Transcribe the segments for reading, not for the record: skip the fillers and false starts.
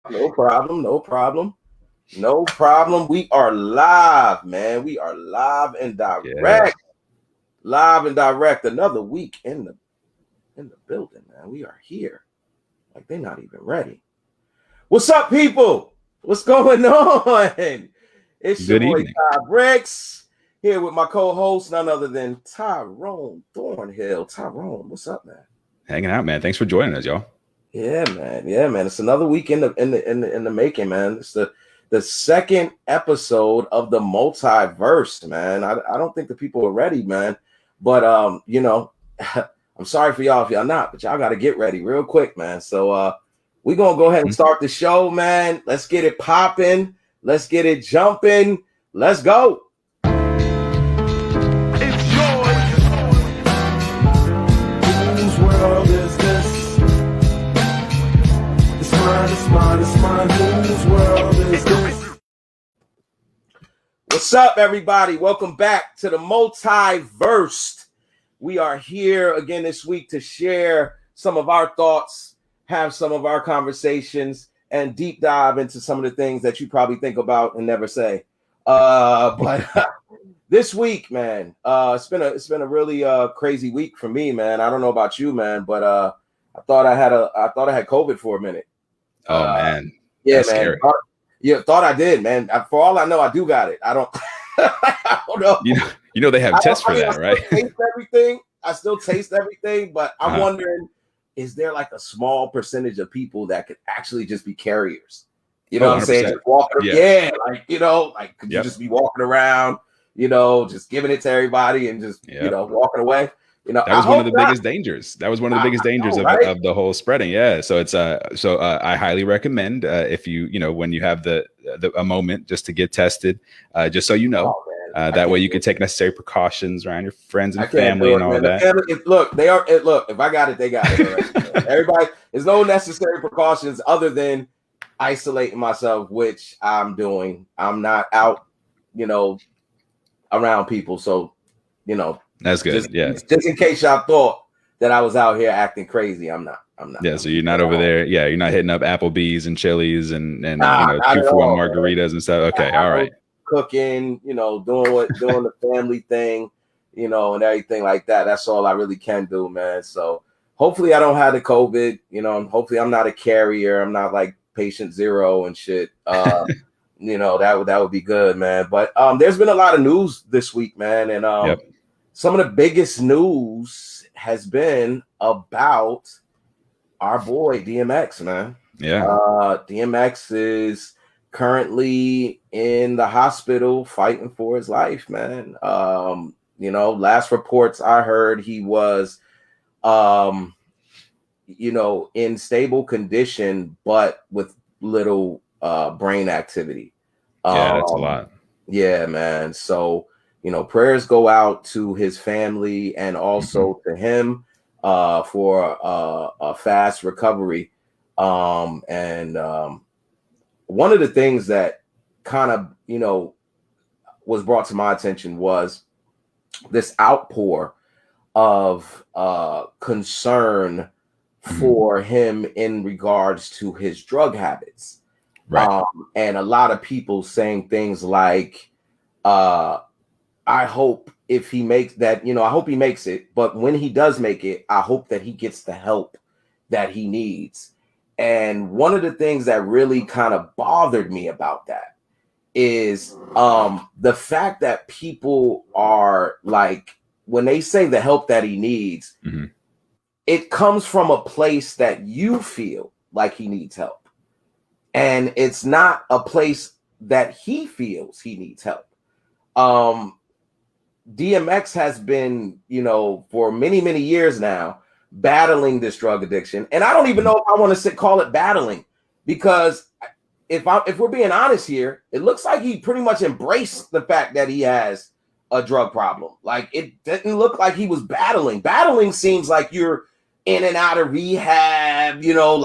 No problem. No problem. No problem. We are live, man. We are live and Yeah, direct. Live and direct. Another week in the building, man. We are here. Like they're not even ready. What's up, people? What's going on? It's your good boy evening. Ty Bricks here with my co-host, none other than Tyrone Thornhill. Tyrone, what's up, man? Hanging out, man. Thanks for joining us, y'all. Yeah, man. Yeah, man. It's another week in the making, man. It's the second episode of the multiverse, man. I don't think the people are ready, man. But I'm sorry for y'all if y'all not, but y'all got to get ready real quick, man. So we're gonna go ahead and Mhm. start the show, man. Let's get it popping. Let's get it jumping. Let's go. It's yours. Whose world is this? It's mine, it's mine, it's mine. Whose world is this? What's up, everybody? Welcome back to the multiverse. We are here again this week to share some of our thoughts, have some of our conversations, and deep dive into some of the things that you probably think about and never say. But this week, man, it's been a really crazy week for me, man. I don't know about you, man, but I thought I had COVID for a minute. Oh Uh, man, yeah, that's man. scary. Yeah, thought I did, man. For all I know, I do got it. I don't. I don't know. You know they have tests for I that, still right? taste everything. I still taste everything, but I'm Uh-huh. wondering, is there like a small percentage of people that could actually just be carriers? You know Oh, what I'm saying? 100%. Just walking, Yeah. yeah, like could you Yep. just be walking around, just giving it to everybody and just Yep. walking away? That I was one of hope the not. biggest dangers. That was one of the I biggest dangers know, of right? of the whole spreading. Yeah. So it's I highly recommend if when you have the a moment just to get tested, just so you know. Oh man, I That way can't you do can it. take necessary precautions around your friends I and can't family do and it, all man. The that. family, look. If I got it, they got it already. Everybody, there's no necessary precautions other than isolating myself, which I'm doing. I'm not out, you know, around people. So, you know, That's good. just Yeah. just in case y'all thought that I was out here acting crazy, I'm not. I'm not. Yeah, I'm so you're keeping not it over on. there. Yeah, you're not hitting up Applebee's and Chili's and Nah, not two at for one all, man. margaritas and stuff. Okay, I all was right. cooking, doing the family thing, and everything like that. That's all I really can do, man. So hopefully I don't have the COVID, and hopefully I'm not a carrier. I'm not like patient zero and shit. That would be good, man. But there's been a lot of news this week, man, and Yep. some of the biggest news has been about our boy DMX, man. Yeah. DMX is currently in the hospital fighting for his life, man. Last reports I heard he was um, in stable condition, but with little brain activity. Yeah, that's a Um, lot. yeah, man. So, prayers go out to his family and Hmm. also to him for a fast recovery. And one of the things that kind of, was brought to my attention was this outpour of concern Hmm. for him in regards to his drug habits. Right. And a lot of people saying things like, uh, I hope if he makes that, I hope he makes it. But when he does make it, I hope that he gets the help that he needs. And one of the things that really kind of bothered me about that is the fact that people are like, when they say the help that he needs, Hmm. it comes from a place that you feel like he needs help. And it's not a place that he feels he needs help. Um, DMX has been, for many, many years now, battling this drug addiction. And I don't even know if I want to call it battling, because if we're being honest here, it looks like he pretty much embraced the fact that he has a drug problem. Like, it didn't look like he was battling. Battling seems like you're in and out of rehab, you're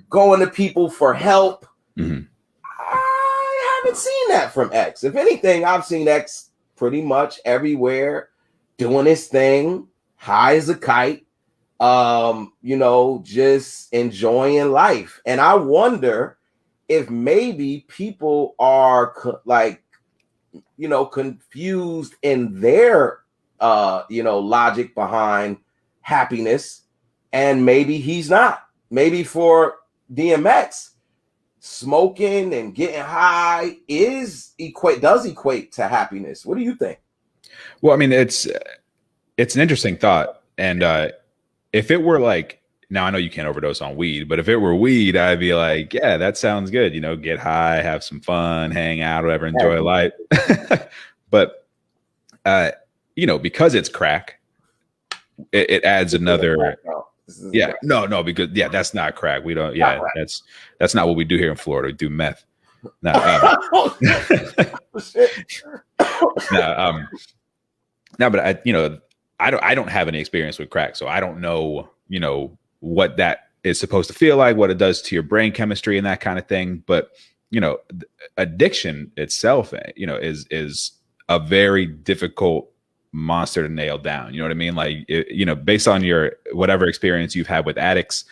going to people for help. Hmm. I haven't seen that from X. If anything, I've seen X pretty much everywhere doing his thing, high as a kite, you know, just enjoying life. And I wonder if maybe people are like, you know, confused in their you know, logic behind happiness, and maybe he's not. Maybe for DMX, smoking and getting high does equate to happiness. What do you think? Well, I mean, it's an interesting thought, and if it were like, now I know you can't overdose on weed, but if it were weed, I'd be like, yeah, that sounds good. You know, get high, have some fun, hang out, whatever, enjoy life. But you know, because it's crack, it adds another. Yeah, no, because that's not crack. We don't. Yeah, that's not what we do here in Florida. We do meth. No, no, but I don't have any experience with crack, so I don't know, you know, what that is supposed to feel like, what it does to your brain chemistry and that kind of thing. But, you know, addiction itself, you know, is a very difficult monster to nail down. You know what I mean? Like, you know, based on your whatever experience you've had with addicts,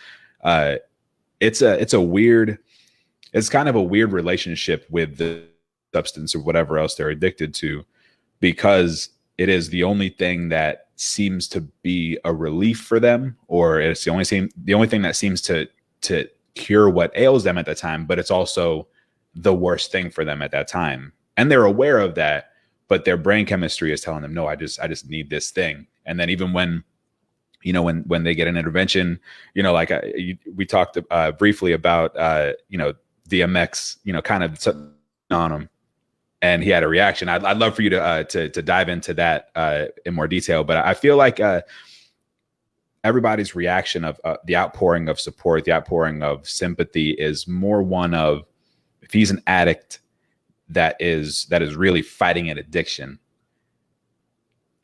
it's kind of a weird relationship with the substance or whatever else they're addicted to, because it is the only thing that seems to be a relief for them, or it's the only thing that seems to cure what ails them at the time, but it's also the worst thing for them at that time. And they're aware of that, but their brain chemistry is telling them, no, I just need this thing. And then even when, you know, when they get an intervention, you know, like we talked briefly about, you know, DMX, you know, kind of on him, and he had a reaction. I'd love for you to dive into that in more detail, but I feel like everybody's reaction of the outpouring of support, the outpouring of sympathy is more one of, if he's an addict that is really fighting an addiction,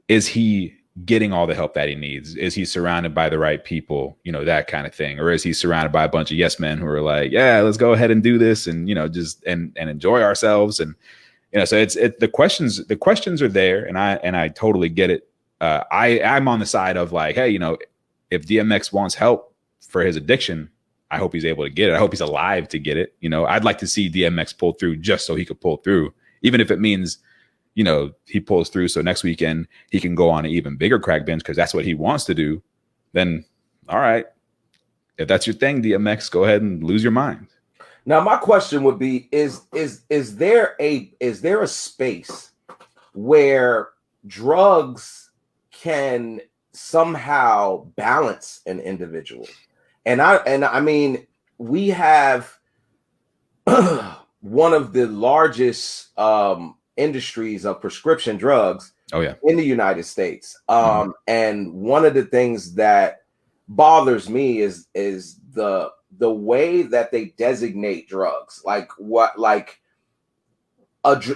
is he getting all the help that he needs? Is he surrounded by the right people? You know, that kind of thing. Or is he surrounded by a bunch of yes men who are like, yeah, let's go ahead and do this, and, you know, just and enjoy ourselves. And, you know, so the questions are there, and I totally get it. I'm on the side of like, hey, you know, if DMX wants help for his addiction, I hope he's able to get it. I hope he's alive to get it. You know, I'd like to see DMX pull through just so he could pull through, even if it means, you know, he pulls through so next weekend he can go on an even bigger crack binge because that's what he wants to do. Then, all right, if that's your thing, DMX, go ahead and lose your mind. Now, my question would be: is there a space where drugs can somehow balance an individual? And I mean, we have one of the largest industries of prescription drugs in the United States. And one of the things that bothers me is the way that they designate drugs. Like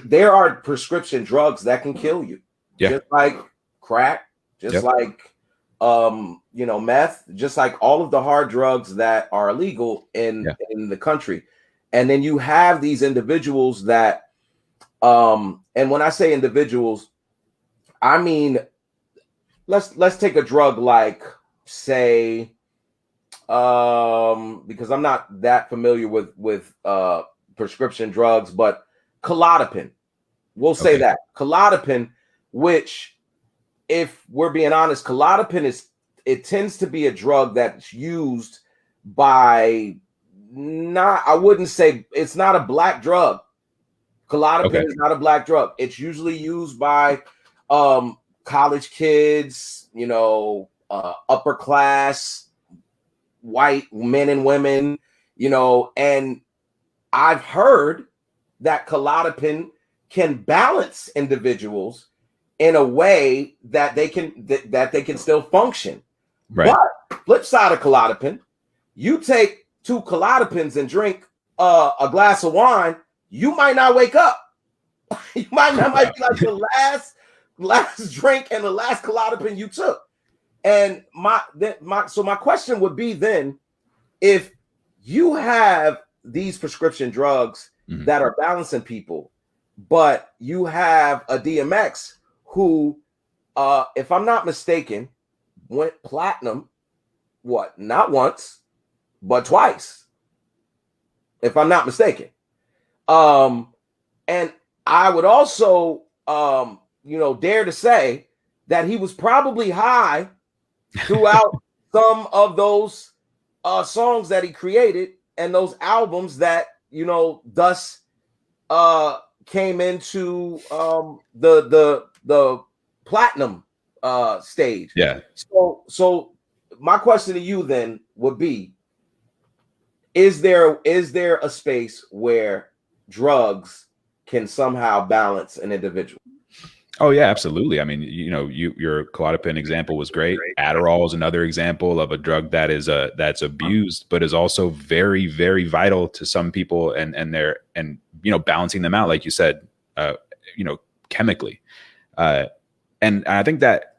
there are prescription drugs that can kill you, just like crack, just like you know, meth, just like all of the hard drugs that are illegal in the country. And then you have these individuals that and when I say individuals, I mean, let's take a drug like, say, because I'm not that familiar with prescription drugs, but Klonopin, we'll say that Klonopin, which, if we're being honest, Klonopin tends to be a drug that's used by I wouldn't say it's not a black drug. Klonopin is not a black drug. It's usually used by college kids, you know, upper class white men and women, you know, and I've heard that Klonopin can balance individuals in a way that they can still function. Right. But flip side of Klonopin, you take 2 Klonopins and drink a glass of wine, you might not wake up. You might be like the last drink and the last Klonopin you took. And my question would be then, if you have these prescription drugs that are balancing people, but you have a DMX who, if I'm not mistaken, went platinum what, not once, but twice, if I'm not mistaken. And I would also, dare to say that he was probably high throughout some of those songs that he created and those albums that, thus came into the platinum stage. Yeah. So my question to you then would be, is there a space where drugs can somehow balance an individual? Oh yeah, absolutely. I mean, your Klonopin example was great. Adderall is another example of a drug that is that's abused, but is also very, very vital to some people, and balancing them out, like you said, chemically. And I think that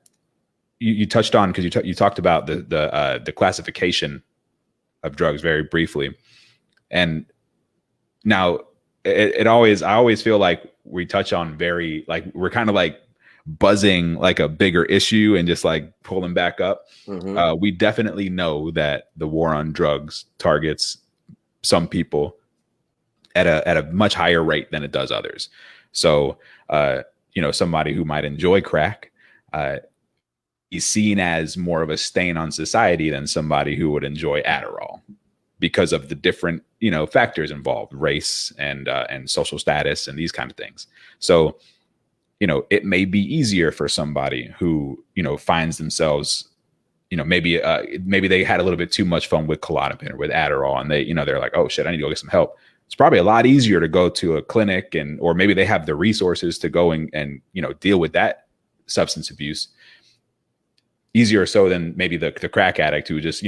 you touched on, because you talked about the classification of drugs very briefly, and now I always feel like we touch on very, like, we're kind of like buzzing like a bigger issue and just like pulling back up. Mm-hmm. We definitely know that the war on drugs targets some people at a much higher rate than it does others. So, somebody who might enjoy crack is seen as more of a stain on society than somebody who would enjoy Adderall, because of the different, factors involved, race and social status and these kind of things. So, it may be easier for somebody who, finds themselves, maybe they had a little bit too much fun with Klonopin or with Adderall, and they're like, oh shit, I need to go get some help. It's probably a lot easier to go to a clinic, or maybe they have the resources to go and deal with that substance abuse easier so than maybe the crack addict who just,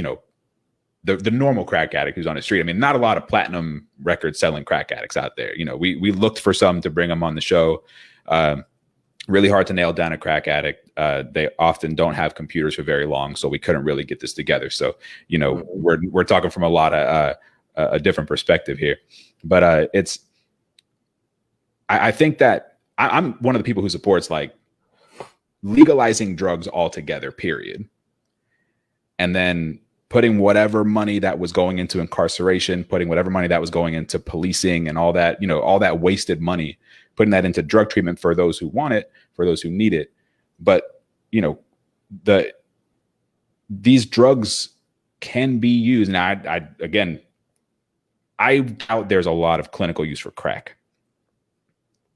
the normal crack addict who's on the street. I mean, not a lot of platinum record selling crack addicts out there. We looked for some to bring them on the show. Really hard to nail down a crack addict. They often don't have computers for very long, so we couldn't really get this together. So, we're talking from a lot of a different perspective here. But I think that I'm one of the people who supports like legalizing drugs altogether, period. And then putting whatever money that was going into incarceration, putting whatever money that was going into policing and all that, all that wasted money, putting that into drug treatment for those who want it, for those who need it. But, these drugs can be used. Now, I doubt there's a lot of clinical use for crack.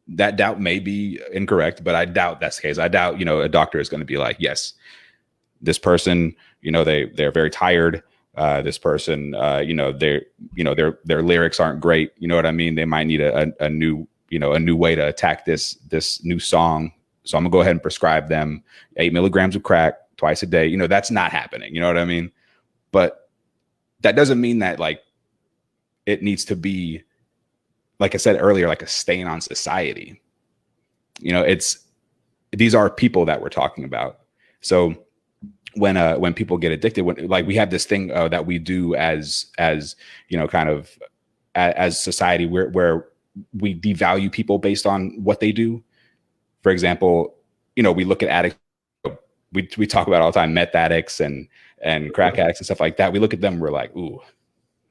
That doubt may be incorrect, but I doubt that's the case. I doubt, a doctor is going to be like, yes, this person, they're very tired. This person, their lyrics aren't great. You know what I mean? They might need a new way to attack this new song. So I'm gonna go ahead and prescribe them 8 milligrams of crack twice a day. That's not happening. You know what I mean? But that doesn't mean that like it needs to be, like I said earlier, like a stain on society. These are people that we're talking about. So when people get addicted, like we have this thing that we do as kind of as society where we devalue people based on what they do. For example, we look at addicts. We talk about all the time meth addicts and crack addicts and stuff like that. We look at them, we're like, ooh,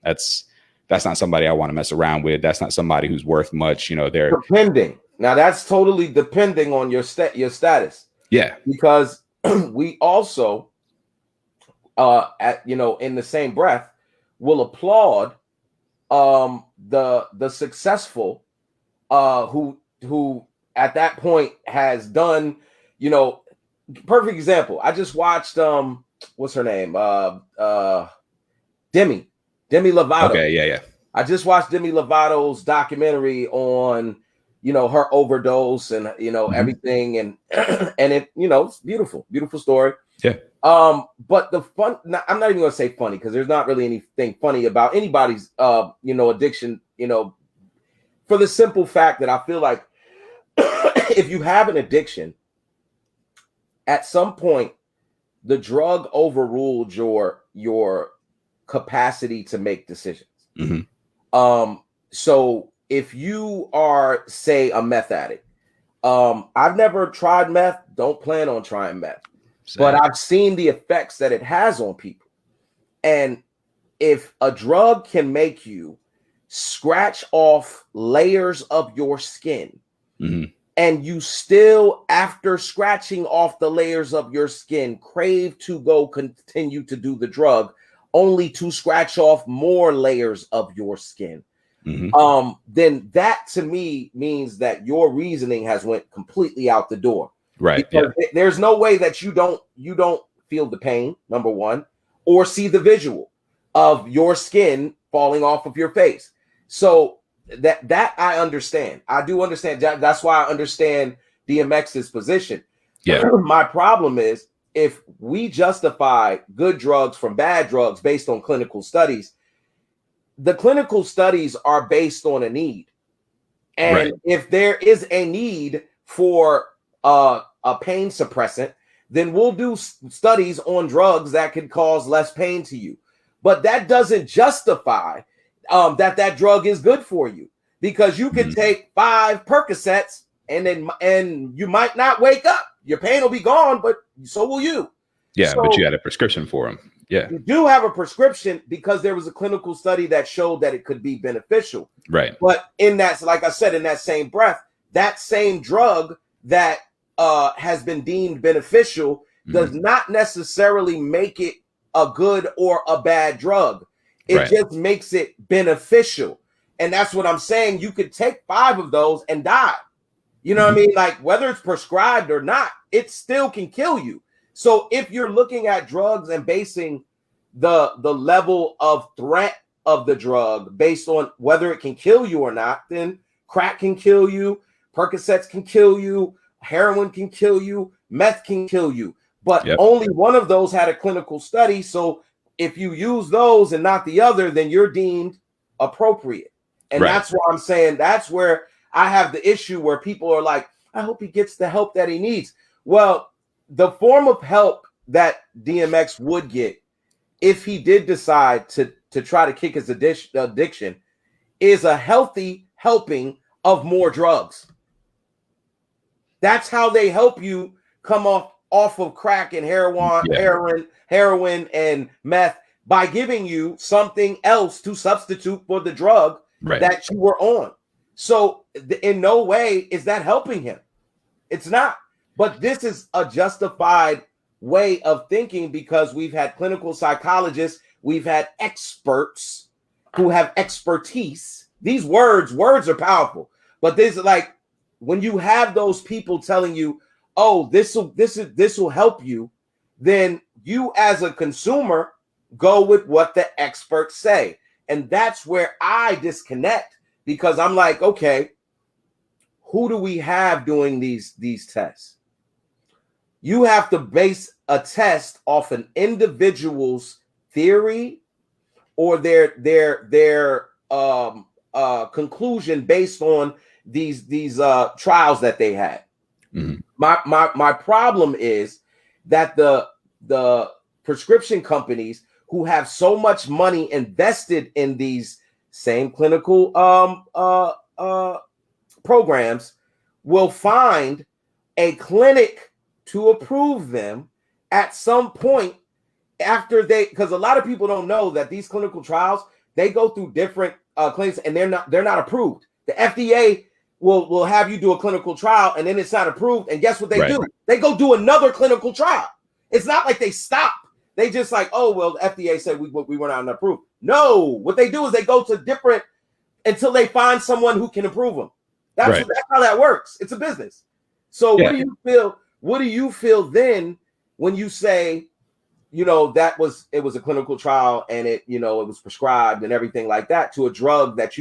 that's not somebody I want to mess around with. That's not somebody who's worth much. They're depending. Now that's totally depending on your status. Yeah, because we also, in the same breath, will applaud the successful who at that point has done, perfect example. I just watched what's her name? Demi Lovato. Okay, yeah. I just watched Demi Lovato's documentary on, her overdose and, everything. And, and it, it's beautiful story. Yeah. But the fun, I'm not even going to say funny, because there's not really anything funny about anybody's, addiction, for the simple fact that I feel like if you have an addiction, at some point, the drug overruled your capacity to make decisions. Mm-hmm. So if you are, say, a meth addict, I've never tried meth, don't plan on trying meth, but I've seen the effects that it has on people. And if a drug can make you scratch off layers of your skin, and you still, after scratching off the layers of your skin, crave to go continue to do the drug, only to scratch off more layers of your skin, then that to me means that your reasoning has went completely out the door. Right. Because there's no way that you don't feel the pain, number one, or see the visual of your skin falling off of your face. So that I understand. I do understand. That's why I understand DMX's position. Yeah. My problem is, if we justify good drugs from bad drugs based on clinical studies, the clinical studies are based on a need. And if there is a need for a pain suppressant, then we'll do studies on drugs that can cause less pain to you. But that doesn't justify that drug is good for you, because you can take 5 Percocets and you might not wake up. Your pain will be gone, but so will you. Yeah, So, but you had a prescription for them. Yeah. You do have a prescription because there was a clinical study that showed that it could be beneficial. Right. But in that, like I said, in that same breath, that same drug that has been deemed beneficial does not necessarily make it a good or a bad drug. It just makes it beneficial. And that's what I'm saying. You could take 5 of those and die. You know what I mean? Like, whether it's prescribed or not, it still can kill you. So if you're looking at drugs and basing the level of threat of the drug based on whether it can kill you or not, then crack can kill you, Percocets can kill you, heroin can kill you, meth can kill you. But only one of those had a clinical study. So if you use those and not the other, then you're deemed appropriate. And that's why I'm saying that's where I have the issue, where people are like, I hope he gets the help that he needs. Well, the form of help that DMX would get if he did decide to try to kick his addiction is a healthy helping of more drugs. That's how they help you come off of crack and heroin and meth, by giving you something else to substitute for the drug that you were on. So in no way is that helping him. It's not. But this is a justified way of thinking, because we've had clinical psychologists, we've had experts who have expertise. These words are powerful, but this is like, when you have those people telling you, oh, this will help you, then you as a consumer go with what the experts say. And that's where I disconnect, because I'm like, okay, who do we have doing these tests? You have to base a test off an individual's theory or their conclusion based on these trials that they had. My problem is that the prescription companies who have so much money invested in these same clinical programs will find a clinic to approve them at some point after because a lot of people don't know that these clinical trials, they go through different clinics, and they're not approved. The FDA will have you do a clinical trial, and then it's not approved, and guess what they do? They go do another clinical trial. It's not like they stop. They just like, oh, well, the FDA said we were not approved. No, what they do is they go to different until they find someone who can approve them. That's how that works. It's a business. So what do you feel then when you say, it was a clinical trial and it was prescribed and everything like that to a drug that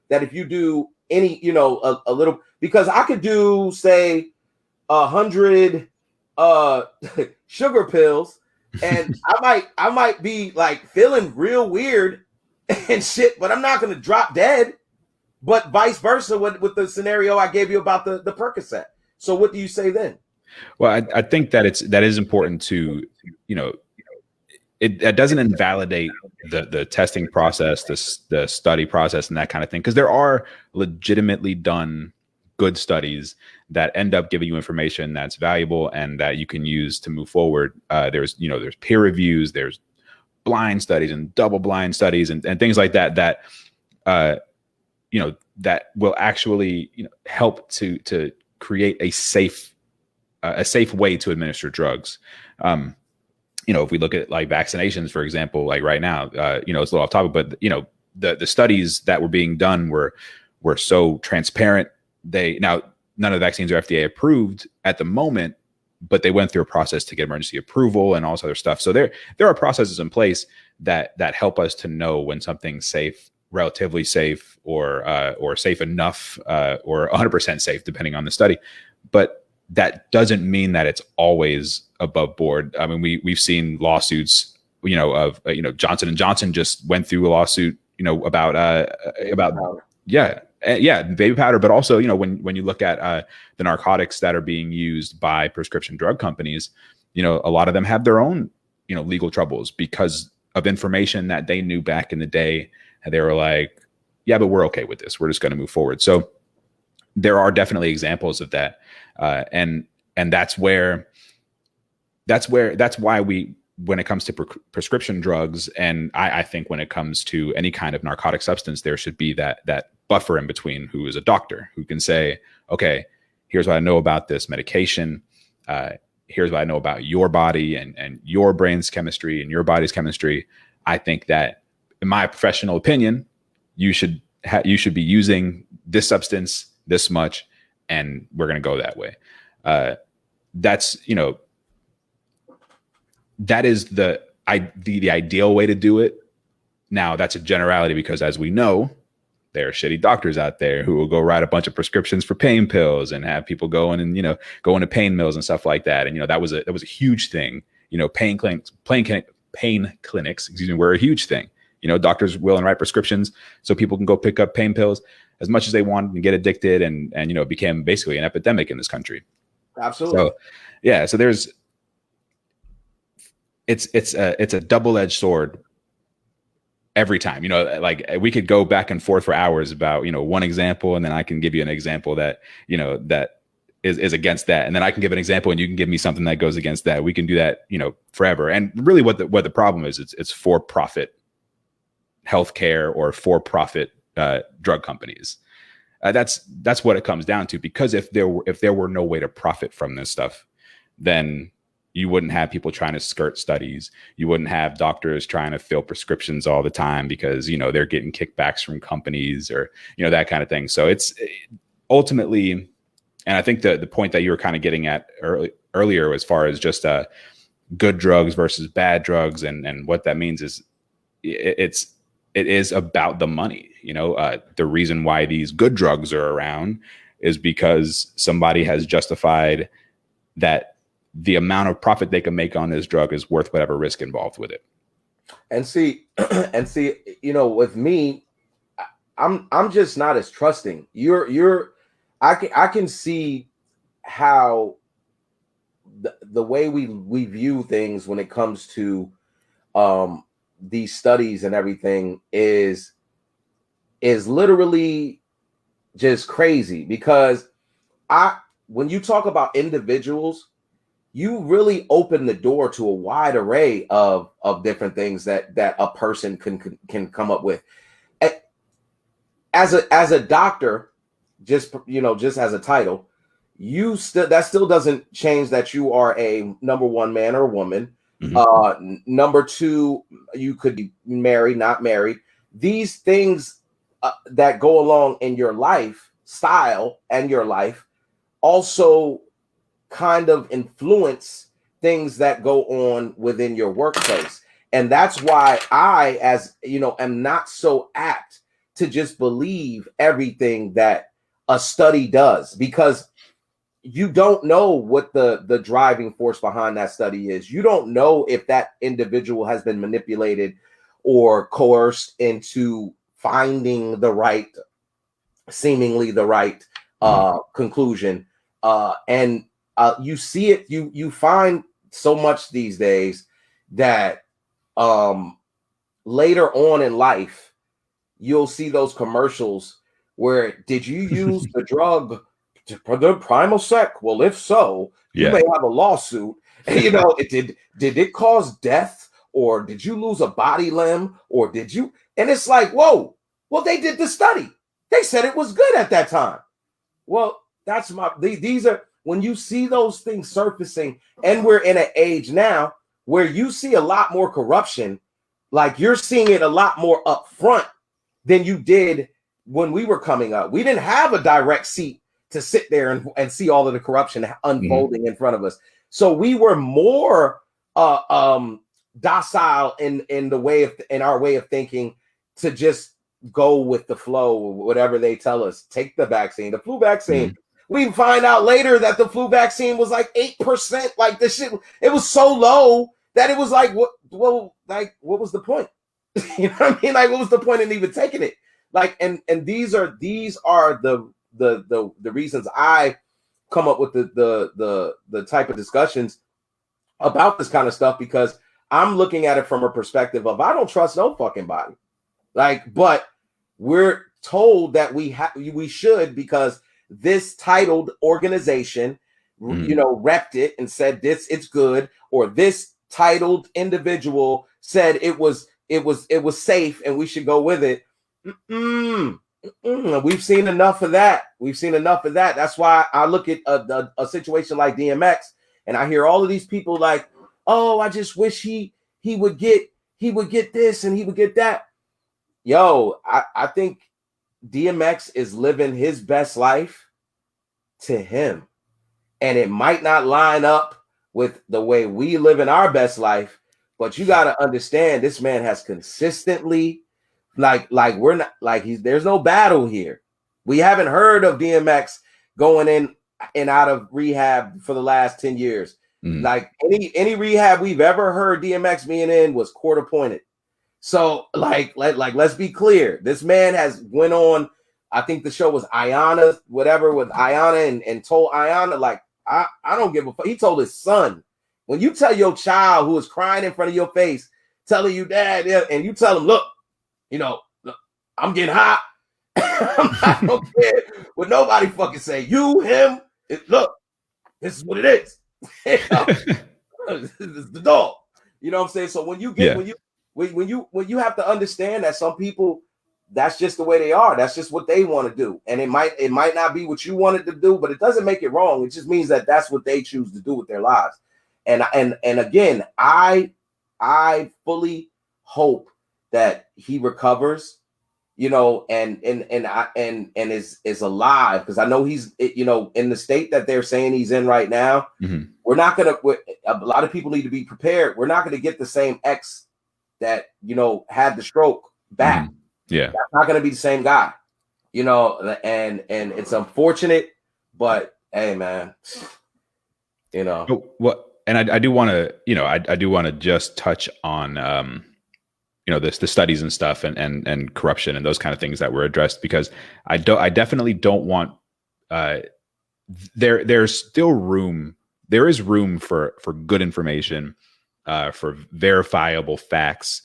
that if you do any, a little, because I could do, say, 100 sugar pills, and I might be like feeling real weird and shit, but I'm not going to drop dead. But vice versa with the scenario I gave you about the Percocet. So what do you say then? Well, I think that that is important to, it doesn't invalidate the testing process, the study process, and that kind of thing, because there are legitimately done good studies that end up giving you information that's valuable and that you can use to move forward. There's peer reviews, there's blind studies and double blind studies and things like that, that, that will actually, help to create a safe way to administer drugs. If we look at like vaccinations, for example, like right now, it's a little off topic, but the studies that were being done were so transparent. Now none of the vaccines are FDA approved at the moment, but they went through a process to get emergency approval and all this other stuff. So there are processes in place that help us to know when something's safe, relatively safe, or safe enough, or 100% safe, depending on the study. But that doesn't mean that it's always above board. I mean, we've seen lawsuits, of Johnson & Johnson just went through a lawsuit, about baby powder, but also, when you look at the narcotics that are being used by prescription drug companies, a lot of them have their own, legal troubles because of information that they knew back in the day. And they were like, yeah, but we're okay with this. We're just going to move forward. So there are definitely examples of that. And that's why when it comes to prescription drugs, and I think when it comes to any kind of narcotic substance, there should be that buffer in between, who is a doctor who can say, okay, here's what I know about this medication. Here's what I know about your body and your brain's chemistry and your body's chemistry. I think that, in my professional opinion, you should be using this substance this much, and we're going to go that way. That is the ideal way to do it. Now, that's a generality because, as we know, there are shitty doctors out there who will go write a bunch of prescriptions for pain pills and have people go in and, go into pain mills and stuff like that. And, that was a huge thing. Pain clinics, were a huge thing. Doctors will and write prescriptions so people can go pick up pain pills as much as they want and get addicted. And it became basically an epidemic in this country. Absolutely. So, yeah. So it's a double-edged sword every time. Like we could go back and forth for hours about, one example, and then I can give you an example that, that is against that. And then I can give an example and you can give me something that goes against that. We can do that, forever. And really what the problem is, it's for-profit healthcare or for-profit drug companies. That's what it comes down to, because if there were no way to profit from this stuff, then you wouldn't have people trying to skirt studies. You wouldn't have doctors trying to fill prescriptions all the time because, they're getting kickbacks from companies or, that kind of thing. So it's ultimately, and I think the point that you were kind of getting at earlier, as far as just good drugs versus bad drugs and what that means is it is about the money. The reason why these good drugs are around is because somebody has justified that the amount of profit they can make on this drug is worth whatever risk involved with it. And see, with me, I'm just not as trusting. I can see how the way we view things when it comes to these studies and everything is literally just crazy, because when you talk about individuals, you really open the door to a wide array of different things that a person can come up with. As a doctor, just as a title, that still doesn't change that you are a number one, man or woman. Mm-hmm. Number two, you could be married, not married. These things that go along in your lifestyle and your life also kind of influence things that go on within your workplace. And that's why I, am not so apt to just believe everything that a study does, because you don't know what the driving force behind that study is. You don't know if that individual has been manipulated or coerced into finding seemingly the right conclusion. And you see it, you find so much these days that later on in life, you'll see those commercials where, did you use the drug for the Prilosec? Well, if so, you may have a lawsuit. Did it cause death or did you lose a body limb, or did you? And it's like, whoa, well, they did the study. They said it was good at that time. Well, that's these are, when you see those things surfacing, and we're in an age now where you see a lot more corruption, like you're seeing it a lot more up front than you did when we were coming up. We didn't have a direct seat to sit there and see all of the corruption unfolding in front of us. So we were more docile in the way of, in our way of thinking, to just go with the flow, whatever they tell us. Take the vaccine, the flu vaccine. We find out later that the flu vaccine was like 8%. Like this shit, it was so low that it was like, what? Well, like, what was the point? You know what I mean? Like, what was the point in even taking it? Like, and these are the reasons I come up with the type of discussions about this kind of stuff, because I'm looking at it from a perspective of, I don't trust no fucking body. Like, but we're told that we should, because this titled organization, you know, repped it and said it's good, or this titled individual said it was safe and we should go with it. We've seen enough of that. That's why I look at a situation like DMX, and I hear all of these people like, oh, I just wish he would get this and he would get that. Yo, I think DMX is living his best life to him, and it might not line up with the way we live in our best life, but you got to understand, this man has consistently, like we're not, like, there's no battle here. We haven't heard of DMX going in and out of rehab for the last 10 years. Like any rehab we've ever heard DMX being in was court appointed. So like let's be clear. This man has went on, I think the show was Ayana, whatever, with Ayana, and told Ayana, like, I don't give a fuck. He told his son, when you tell your child who is crying in front of your face, telling you, dad, and you tell him, look, you know, look, I'm getting hot. I don't care what nobody fucking say. You, him, look, this is what it is. You know, it's the dog. You know what I'm saying? So when you get when you have to understand that some people, that's just the way they are. That's just what they want to do. And it might not be what you wanted to do, but it doesn't make it wrong. It just means that that's what they choose to do with their lives. And again, I fully hope that he recovers, you know, and is alive, because I know he's, you know, in the state that they're saying he's in right now. We're not gonna. A lot of people need to be prepared. We're not going to get the same ex that, you know, had the stroke back. Yeah, that's not going to be the same guy, you know. And it's unfortunate, but hey, man, you know what. And I do want to, you know, I do want to just touch on, you know, the studies and stuff, and corruption and those kind of things that were addressed, because I definitely don't want, there's still room. There is room for good information, for verifiable facts,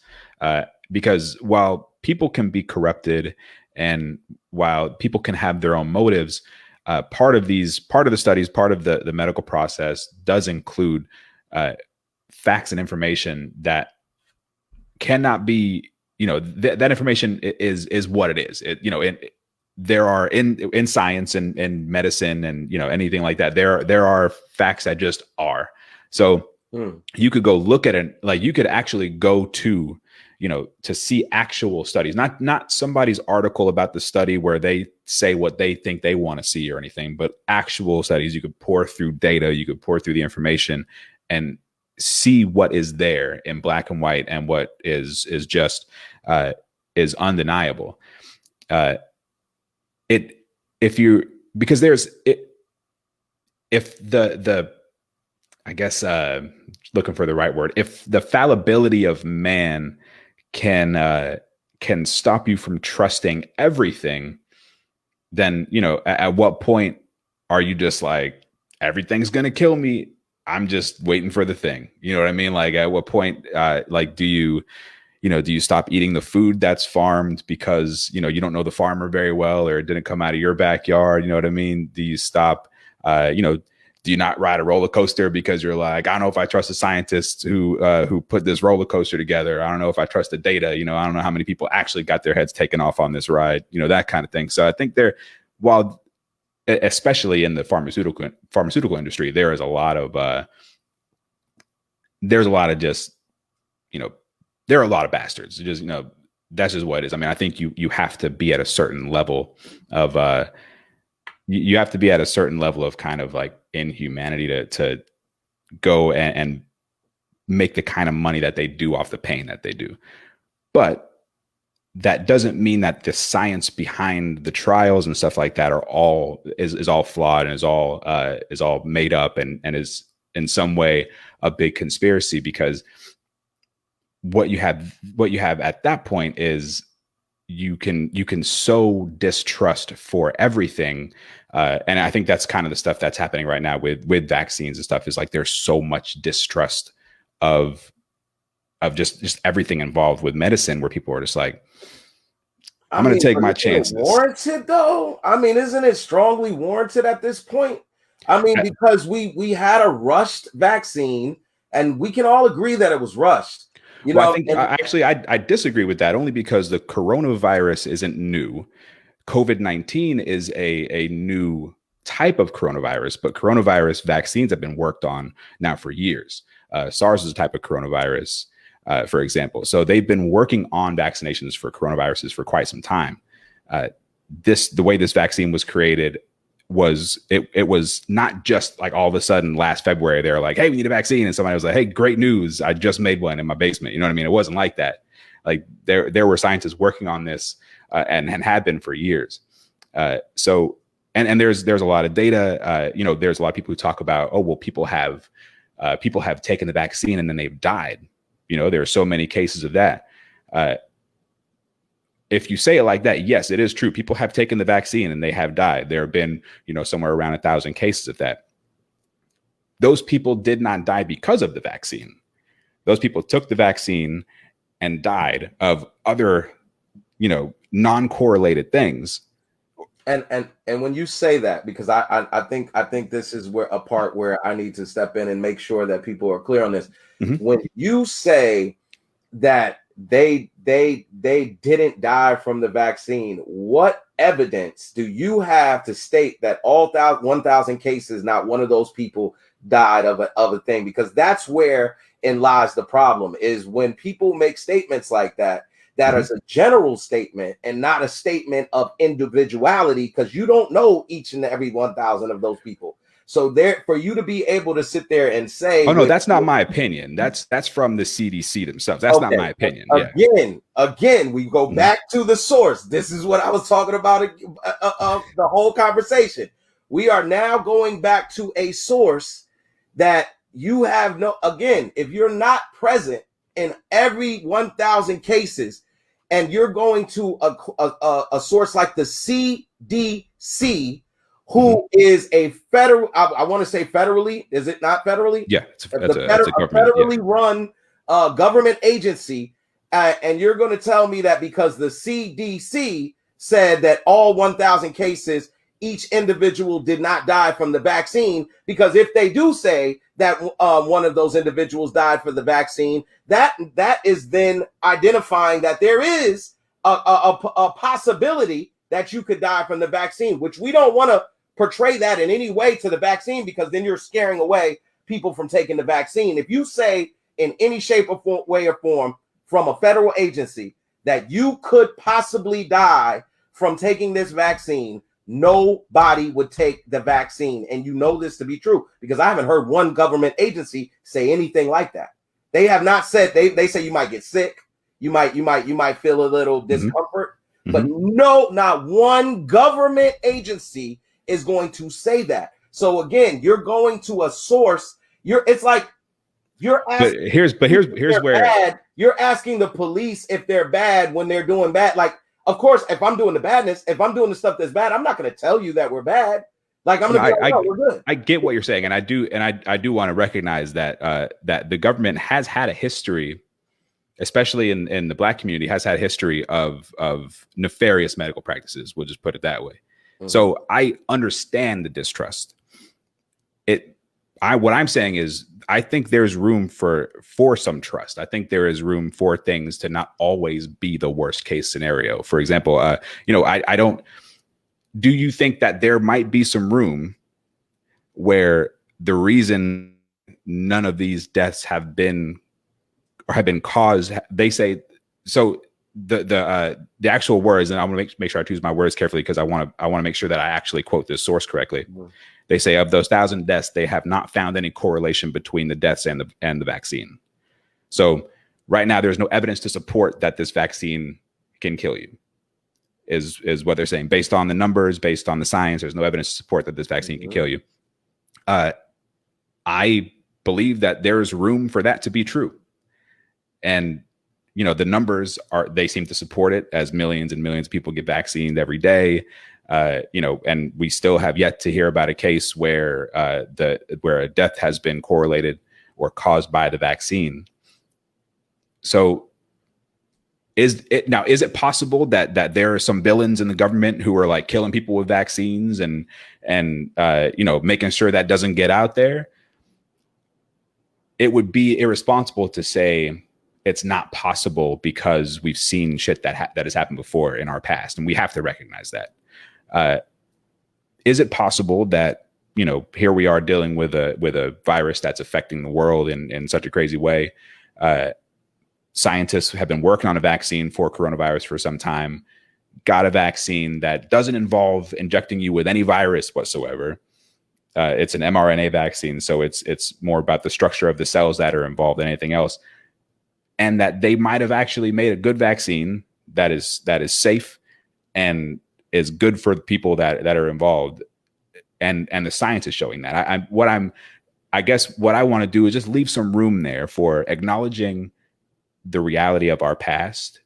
because while people can be corrupted and while people can have their own motives, part of the studies, part of the medical process does include facts and information that cannot be, you know, that information is what it is. You know, there are in science and in medicine and, you know, anything like that, there are facts that just are. So you could go look at it, like you could actually go to, you know, to see actual studies, not somebody's article about the study where they say what they think they want to see or anything, but actual studies. You could pour through data, you could pour through the information and see what is there in black and white, and what is just is undeniable. Because there's it, if the I guess looking for the right word, if the fallibility of man can stop you from trusting everything, then, you know, at what point are you just like, everything's gonna kill me, I'm just waiting for the thing? You know what I mean? Like, at what point, like, do you stop eating the food that's farmed because, you know, you don't know the farmer very well, or it didn't come out of your backyard? You know what I mean? Do you stop, you know, Do you not ride a roller coaster because you're like, I don't know if I trust the scientists who put this roller coaster together. I don't know if I trust the data. You know, I don't know how many people actually got their heads taken off on this ride. You know, that kind of thing. So I think while especially in the pharmaceutical industry, there is a lot of there's a lot of just, you know, there are a lot of bastards. Just, you know, that's just what it is. I mean, I think you have to be at a certain level of you have to be at a certain level of kind of like inhumanity to go and make the kind of money that they do off the pain that they do. But that doesn't mean that the science behind the trials and stuff like that is all flawed and is all made up and is in some way a big conspiracy, because what you have at that point is you can sow distrust for everything. And I think that's kind of the stuff that's happening right now with vaccines and stuff, is like there's so much distrust of just everything involved with medicine, where people are just like, I'm going to take my chances. Warranted though? I mean, isn't it strongly warranted at this point? I mean, because we had a rushed vaccine, and we can all agree that it was rushed. You know, I think I disagree with that, only because the coronavirus isn't new. COVID-19 is a new type of coronavirus, but coronavirus vaccines have been worked on now for years. SARS is a type of coronavirus, for example. So they've been working on vaccinations for coronaviruses for quite some time. The way this vaccine was created was it was not just like all of a sudden last February they're like, hey, we need a vaccine, and somebody was like, hey, great news, I just made one in my basement. You know what I mean? It wasn't like that. Like there were scientists working on this and had been for years. So there's a lot of data. You know, there's a lot of people who talk about, oh, well, people have taken the vaccine and then they've died. You know, there are so many cases of that. If you say it like that, yes, it is true. People have taken the vaccine and they have died. There have been, you know, somewhere around 1,000 cases of that. Those people did not die because of the vaccine. Those people took the vaccine and died of other, you know, non-correlated things. And when you say that, because I think this is where a part where I need to step in and make sure that people are clear on this. Mm-hmm. When you say that they didn't die from the vaccine, what evidence do you have to state that all 1,000 cases, not one of those people died of a thing? Because that's where in lies the problem, is when people make statements like that mm-hmm. is a general statement and not a statement of individuality, because you don't know each and every 1,000 of those people. So there, for you to be able to sit there and say, "Oh no, that's not my opinion. That's from the CDC themselves. That's not my opinion." Again, we go back to the source. This is what I was talking about the whole conversation. We are now going back to a source that you have no. Again, if you're not present in every 1,000 cases, and you're going to a source like the CDC. Who is a federal? I want to say federally. Is it not federally? Yeah, it's a federally run government agency. And you're going to tell me that because the CDC said that all 1,000 cases, each individual did not die from the vaccine, because if they do say that one of those individuals died for the vaccine, that is then identifying that there is a possibility that you could die from the vaccine, which we don't want to portray that in any way to the vaccine, because then you're scaring away people from taking the vaccine. If you say in any shape or way or form from a federal agency that you could possibly die from taking this vaccine, nobody would take the vaccine. And you know this to be true, because I haven't heard one government agency say anything like that. They have not said, they say you might get sick, you might feel a little discomfort, mm-hmm. but no, not one government agency is going to say that. So again, you're going to a source. It's like you're asking. But here's where bad. You're asking the police if they're bad when they're doing bad. Like, of course, if I'm doing the badness, if I'm doing the stuff that's bad, I'm not going to tell you that we're bad. Like, I'm going to be like, no, we're good. I get what you're saying, and I do want to recognize that that the government has had a history, especially in the Black community, has had a history of nefarious medical practices. We'll just put it that way. Mm-hmm. So I understand the distrust. what I'm saying is I think there's room for some trust. I think there is room for things to not always be the worst case scenario. For example, I don't. Do you think that there might be some room where the reason none of these deaths have been caused, they say, so the actual words, and I'm going to make sure I choose my words carefully because I want to make sure that I actually quote this source correctly. Mm-hmm. They say of those 1,000 deaths, they have not found any correlation between the deaths and the vaccine. So right now, there's no evidence to support that this vaccine can kill you. Is what they're saying. Based on the numbers, based on the science, there's no evidence to support that this vaccine can kill you. I believe that there's room for that to be true. And, the numbers they seem to support it, as millions and millions of people get vaccinated every day. And we still have yet to hear about a case where a death has been correlated or caused by the vaccine. So is it possible that there are some villains in the government who are like killing people with vaccines and making sure that doesn't get out there? It would be irresponsible to say it's not possible because we've seen shit that has happened before in our past, and we have to recognize that. Is it possible that here we are dealing with a virus that's affecting the world in such a crazy way? Scientists have been working on a vaccine for coronavirus for some time, got a vaccine that doesn't involve injecting you with any virus whatsoever. It's an mRNA vaccine, so it's more about the structure of the cells that are involved than anything else. And that they might have actually made a good vaccine that is safe and is good for the people that are involved. And the science is showing that. I guess what I want to do is just leave some room there for acknowledging the reality of our past,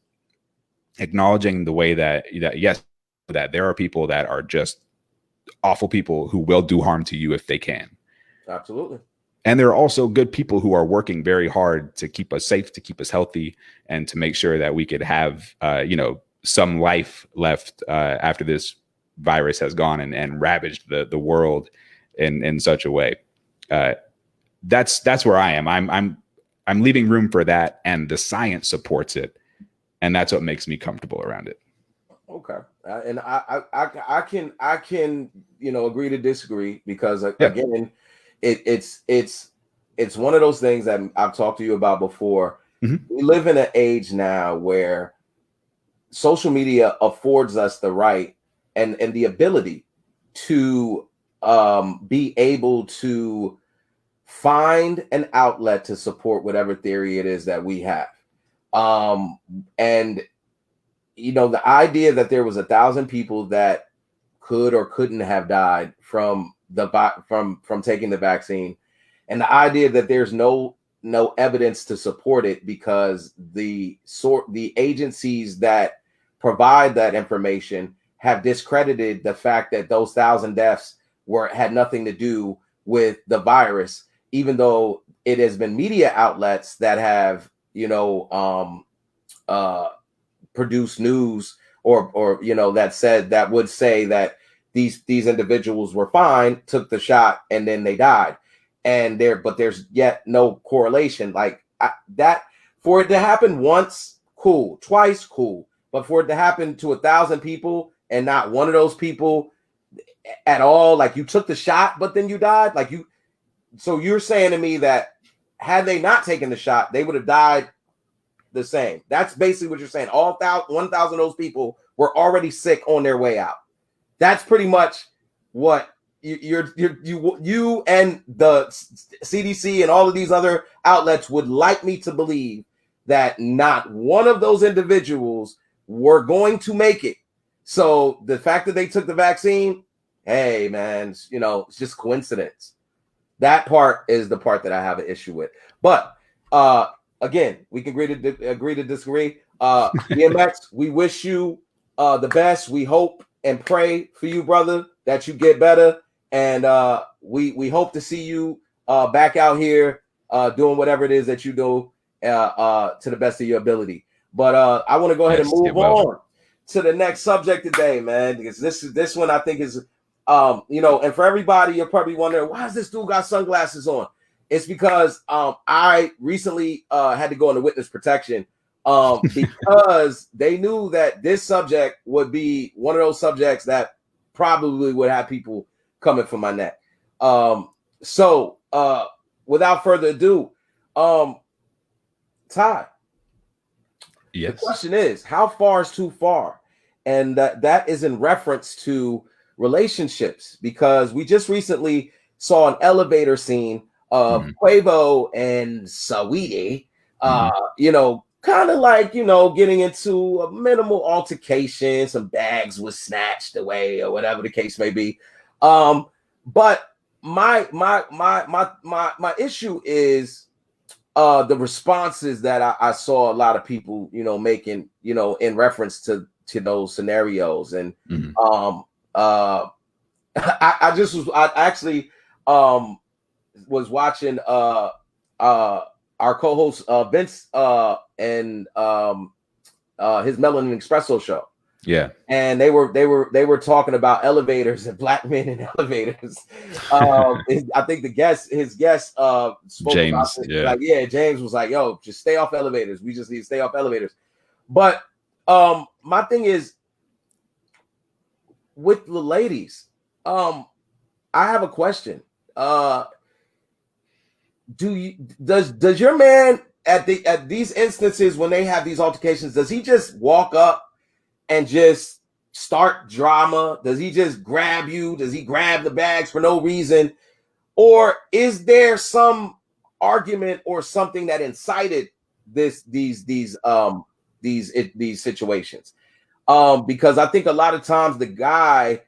acknowledging the way that there are people that are just awful people who will do harm to you if they can. Absolutely. And there are also good people who are working very hard to keep us safe, to keep us healthy, and to make sure that we could have, some life left after this virus has gone and ravaged the world in such a way. That's where I am. I'm leaving room for that, and the science supports it, and that's what makes me comfortable around it. Okay, and I can agree to disagree because again, it's one of those things that I've talked to you about before. Mm-hmm. We live in an age now where social media affords us the right and the ability to be able to find an outlet to support whatever theory it is that we have. And the idea that there was 1,000 people that could or couldn't have died from taking the vaccine, and the idea that there's no evidence to support it because the agencies that provide that information have discredited the fact that those 1,000 deaths had nothing to do with the virus, even though it has been media outlets that have produced news or that would say that these individuals were fine, took the shot, and then they died. And there's yet no correlation like that. For it to happen once, cool. Twice, cool. But for it to happen to 1,000 people and not one of those people at all, like you took the shot, but then you died, so you're saying to me that had they not taken the shot, they would have died the same. That's basically what you're saying. All 1,000 of those people were already sick on their way out. That's pretty much what you and the CDC and all of these other outlets would like me to believe, that not one of those individuals were going to make it. So the fact that they took the vaccine, hey man, it's just coincidence. That part is the part that I have an issue with. But again, we can agree to disagree. DMX, we wish you the best. We hope and pray for you, brother, that you get better. And we hope to see you back out here doing whatever it is that you do to the best of your ability. But I want to go ahead and move on to the next subject today, man, because this one I think is you know, and for everybody, you're probably wondering, why does this dude got sunglasses on? It's because I recently had to go into witness protection because they knew that this subject would be one of those subjects that probably would have people coming for my neck. So without further ado, Ty, Yes. the question is, how far is too far? And that is in reference to relationships, because we just recently saw an elevator scene of Quavo and Saweetie, you know, kind of like, you know, getting into a minimal altercation, some bags was snatched away or whatever the case may be. But my issue is the responses that I saw a lot of people, you know, making, you know, in reference to those scenarios. And I actually was watching our co-host Vince and his Melanin Espresso show. Yeah. And they were talking about elevators and black men in elevators. I think his guest spoke James, about it. yeah. Like, yeah, James was like, yo, just stay off elevators. We just need to stay off elevators. But my thing is with the ladies, I have a question. Does your man at these instances when they have these altercations, does he just walk up and just start drama? Does he just grab you? Does he grab the bags for no reason? Or is there some argument or something that incited these situations? Because I think a lot of times the guy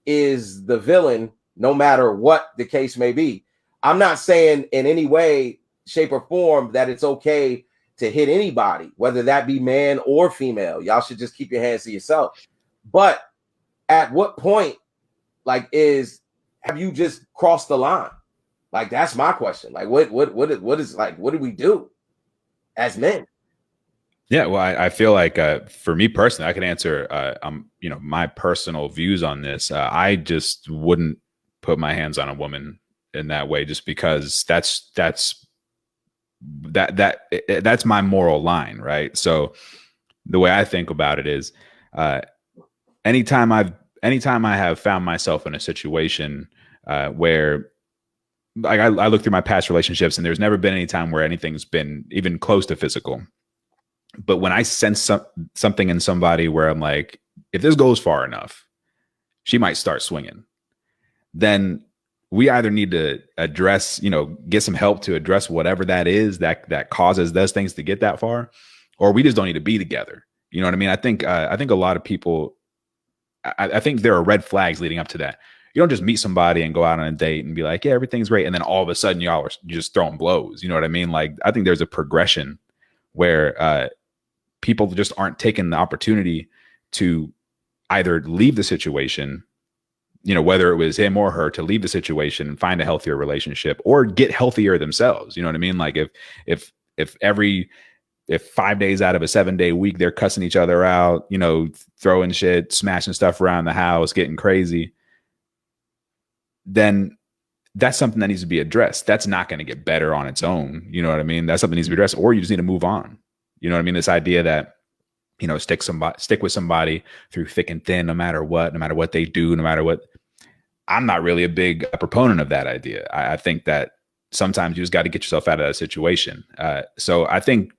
is the villain, no matter what the case may be. I'm not saying in any way, shape, or form that it's okay to hit anybody, whether that be man or female. Y'all should just keep your hands to yourself. But at what point, like, have you just crossed the line? Like, that's my question. Like, what is like, what do we do as men? Yeah, well, I feel like for me personally, I can answer you know, my personal views on this. I just wouldn't put my hands on a woman in that way, just because that's my moral line, right? So the way I think about it is, anytime I have found myself in a situation where, like, I look through my past relationships, and there's never been any time where anything's been even close to physical. But when I sense something in somebody where I'm like, if this goes far enough, she might start swinging, then we either need to address, you know, get some help to address whatever that is that causes those things to get that far, or we just don't need to be together. You know what I mean? I think a lot of people, I think there are red flags leading up to that. You don't just meet somebody and go out on a date and be like, yeah, everything's great, and then all of a sudden you're just throwing blows. You know what I mean? Like, I think there's a progression where people just aren't taking the opportunity to either leave the situation, you know, whether it was him or her, to leave the situation and find a healthier relationship, or get healthier themselves. You know what I mean? Like, if 5 days out of a 7-day week, they're cussing each other out, you know, throwing shit, smashing stuff around the house, getting crazy, then that's something that needs to be addressed. That's not going to get better on its own. You know what I mean? That's something that needs to be addressed, or you just need to move on. You know what I mean? This idea that, you know, stick with somebody through thick and thin, no matter what they do, no matter what. I'm not really a big proponent of that idea. I think that sometimes you just got to get yourself out of that situation. So I think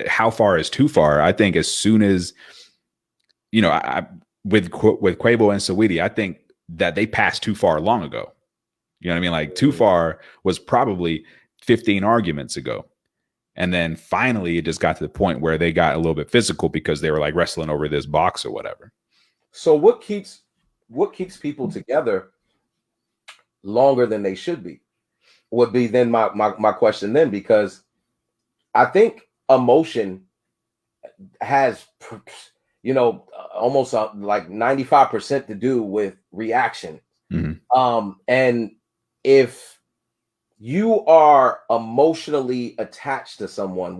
how far is too far? I think as soon as, you know, with Quavo and Saweetie, I think that they passed too far long ago. You know what I mean? Like, too far was probably 15 arguments ago. And then finally, it just got to the point where they got a little bit physical because they were like wrestling over this box or whatever. So what keeps people together longer than they should be would be then my question then, because I think emotion has, you know, almost like 95% to do with reaction. And if you are emotionally attached to someone,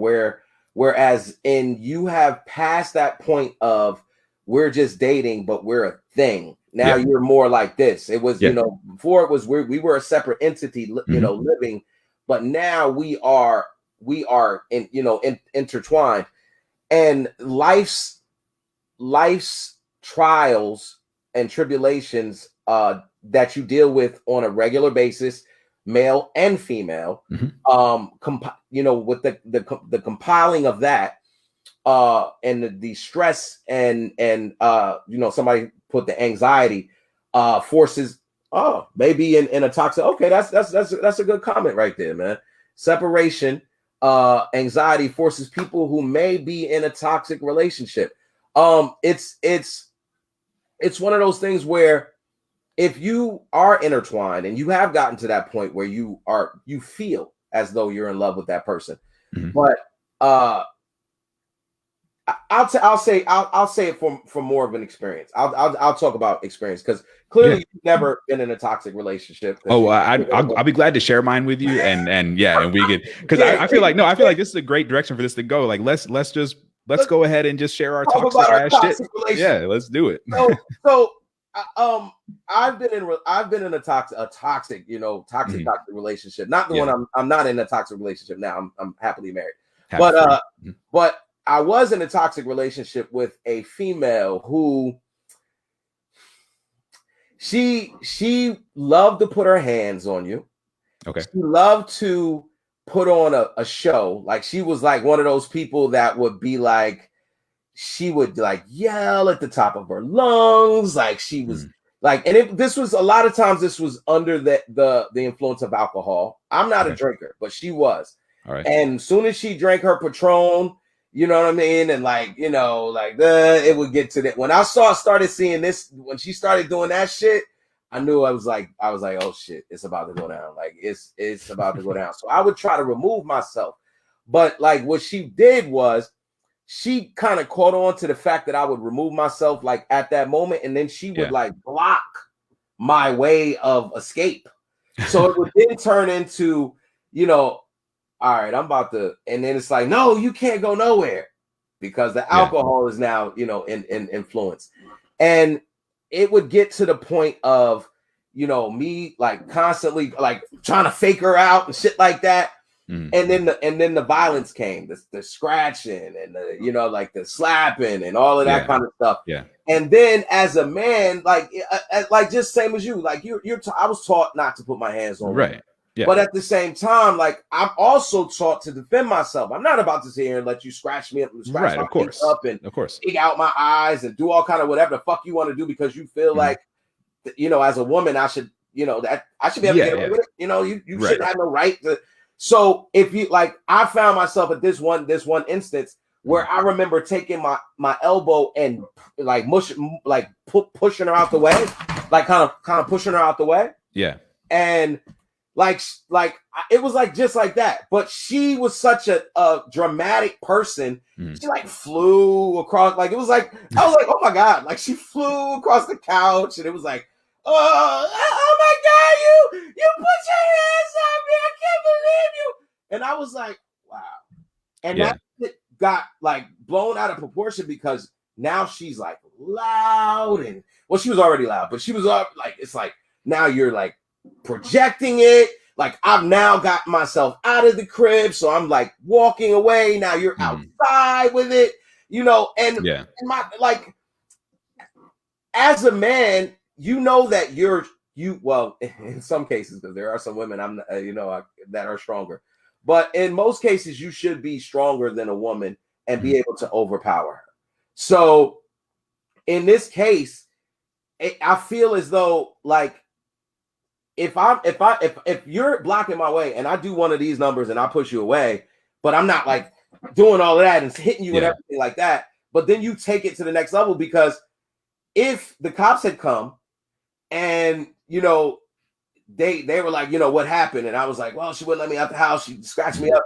whereas you have passed that point of we're just dating, but we're a thing. Now Yeah. you're more like this. It was, Yeah. you know, before it was we were a separate entity, you know, living, but now we are in, you know, intertwined, and life's trials and tribulations that you deal with on a regular basis, male and female, you know, with the compiling of that, and the stress and you know, somebody put the anxiety forces, oh, maybe in a toxic, okay, that's a good comment right there, man. Separation, anxiety forces people who may be in a toxic relationship. It's one of those things where if you are intertwined and you have gotten to that point where you feel as though you're in love with that person, but I'll say it from more of an experience. I'll talk about experience, because clearly you've never been in a toxic relationship. Oh, I'll be glad to share mine with you, and yeah, and we could, because I feel like this is a great direction for this to go. Like let's go ahead and just share our toxic ass shit. Yeah, let's do it. So I've been in a toxic, you know, toxic relationship. Not the one I'm not in a toxic relationship now. I'm happily married. But I was in a toxic relationship with a female who she loved to put her hands on you. Okay. She loved to put on a show. Like, she was like one of those people that would be like, she would like yell at the top of her lungs. Like, she was like, and this was a lot of times this was under the influence of alcohol. I'm not a drinker, but she was. All right. And as soon as she drank her Patron, you know what I mean? And like, you know, like it would get to that. When I started seeing this, when she started doing that shit, I knew I was like, oh shit, it's about to go down. Like it's about to go down. So I would try to remove myself. But like what she did was she kind of caught on to the fact that I would remove myself like at that moment. And then she would like block my way of escape. So it would then turn into, you know, all right, I'm about to, and then it's like, no, you can't go nowhere, because the alcohol is now, you know, in influence. And it would get to the point of, you know, me like constantly like trying to fake her out and shit like that. And then the violence came, the scratching and the, you know, like the slapping and all of that kind of stuff. Yeah. And then as a man, like just same as you, like I was taught not to put my hands on right. Yeah. But at the same time, like I'm also taught to defend myself. I'm not about to sit here and let you scratch me up and scratch my face up and dig out my eyes and do all kind of whatever the fuck you want to do, because you feel like, you know, as a woman, I should, you know, that I should be able to get away with it. You know, you shouldn't have no right to. So if you like, I found myself at this one instance where I remember taking my elbow and like pushing her out the way, like kind of pushing her out the way. Yeah. And like it was like just like that. But she was such a dramatic person. She like flew across, like it was like, I was like, oh my God, like she flew across the couch, and it was like, oh my God, you put your hands on me, I can't believe you. And I was like, wow. And that got like blown out of proportion, because now she's like loud, and well, she was already loud, but she was like, it's like now you're like projecting it. Like I've now got myself out of the crib, so I'm like walking away. Now you're outside with it, you know, and my like as a man, you know that well, in some cases, because there are some women that are stronger, but in most cases, you should be stronger than a woman and be able to overpower her. So in this case, I feel as though like if you're blocking my way and I do one of these numbers and I push you away, but I'm not like doing all of that and hitting you and everything like that, but then you take it to the next level, because if the cops had come and, you know, they were like, you know, what happened? And I was like, well, she wouldn't let me out the house. She scratched me up.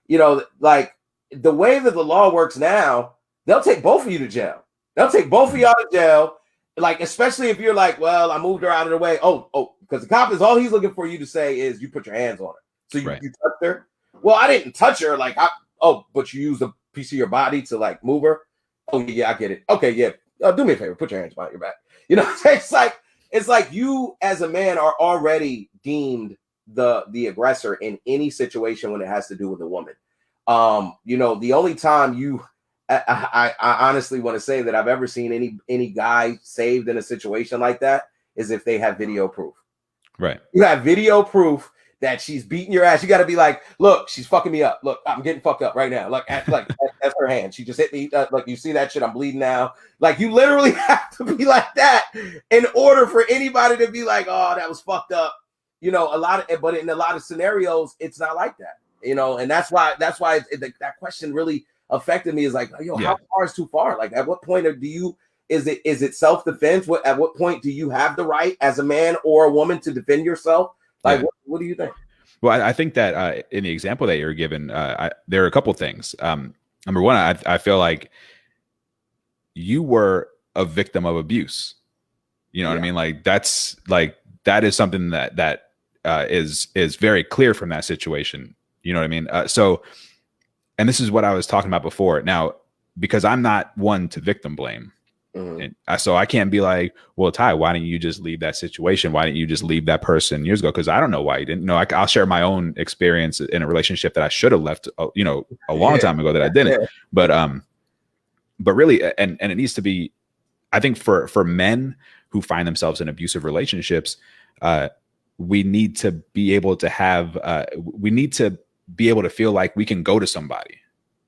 You know, like the way that the law works now, they'll take both of you to jail. They'll take both of y'all to jail. Like, especially if you're like, well, I moved her out of the way. Oh, because the cop is all he's looking for you to say is you put your hands on her. So you touched her. Well, I didn't touch her. Like, but you used a piece of your body to like move her. Oh, yeah, I get it. Okay, yeah. do me a favor, put your hands behind your back. You know, it's like you as a man are already deemed the aggressor in any situation when it has to do with a woman. You know, the only time I honestly want to say that I've ever seen any guy saved in a situation like that is if they have video proof. Right. You have video proof that she's beating your ass. You got to be like, look, she's fucking me up. Look, I'm getting fucked up right now. That's her hand. She just hit me. Like, you see that shit? I'm bleeding now. Like, you literally have to be like that in order for anybody to be like, oh, that was fucked up. You know, but in a lot of scenarios, it's not like that. You know, and that's why that question really affected me. Is like, yo, how far is too far? Like, at what point is it self-defense? At what point do you have the right as a man or a woman to defend yourself? Like, what do you think? Well, I think that in the example that you're given, there are a couple of things. Number one, I feel like you were a victim of abuse. You know what I mean? Like, that is something that is very clear from that situation. You know what I mean? And this is what I was talking about before. Now, because I'm not one to victim blame. And so I can't be like, well, Ty, why didn't you just leave that situation? Why didn't you just leave that person years ago? Because I don't know why you didn't. No, I'll share my own experience in a relationship that I should have left, a long time ago that I didn't. But really, and it needs to be, I think for men who find themselves in abusive relationships, we need to be able to feel like we can go to somebody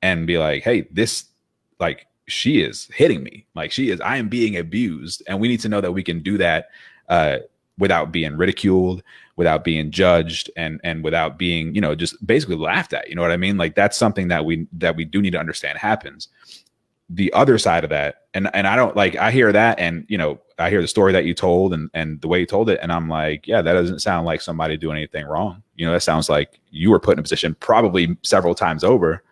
and be like, hey, she is hitting me. I am being abused. And we need to know that we can do that without being ridiculed, without being judged, and without being, just basically laughed at. You know what I mean? Like, that's something that we do need to understand happens. The other side of that, and I don't I hear that, and I hear the story that you told and the way you told it, and I'm like, yeah, that doesn't sound like somebody doing anything wrong. That sounds like you were put in a position probably several times over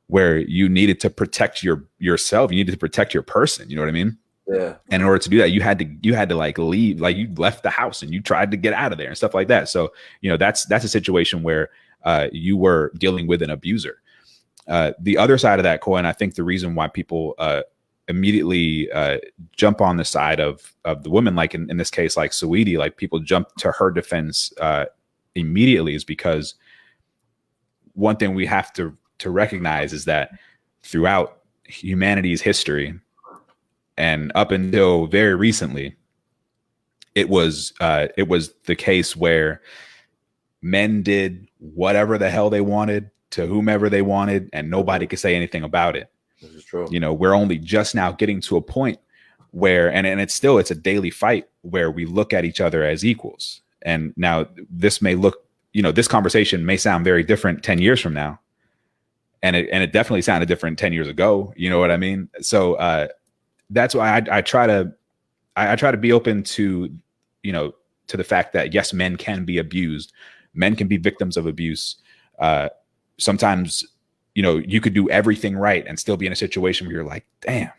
where you needed to protect yourself. You needed to protect your person. You know what I mean? Yeah. And in order to do that, you had to leave, you left the house and you tried to get out of there and stuff like that. So, that's a situation where you were dealing with an abuser. The other side of that coin, I think the reason why people immediately jump on the side of the woman, like in this case, like Saweetie, like people jump to her defense immediately is because one thing we have to recognize is that throughout humanity's history and up until very recently, it was the case where men did whatever the hell they wanted to whomever they wanted, and nobody could say anything about it. This is true. We're only just now getting to a point where, and it's a daily fight where we look at each other as equals. And now this may look, this conversation may sound very different 10 years from now. And it definitely sounded different 10 years ago. You know what I mean? So that's why I try to be open to, to the fact that yes, men can be abused. Men can be victims of abuse. Sometimes, you could do everything right and still be in a situation where you're like, damn,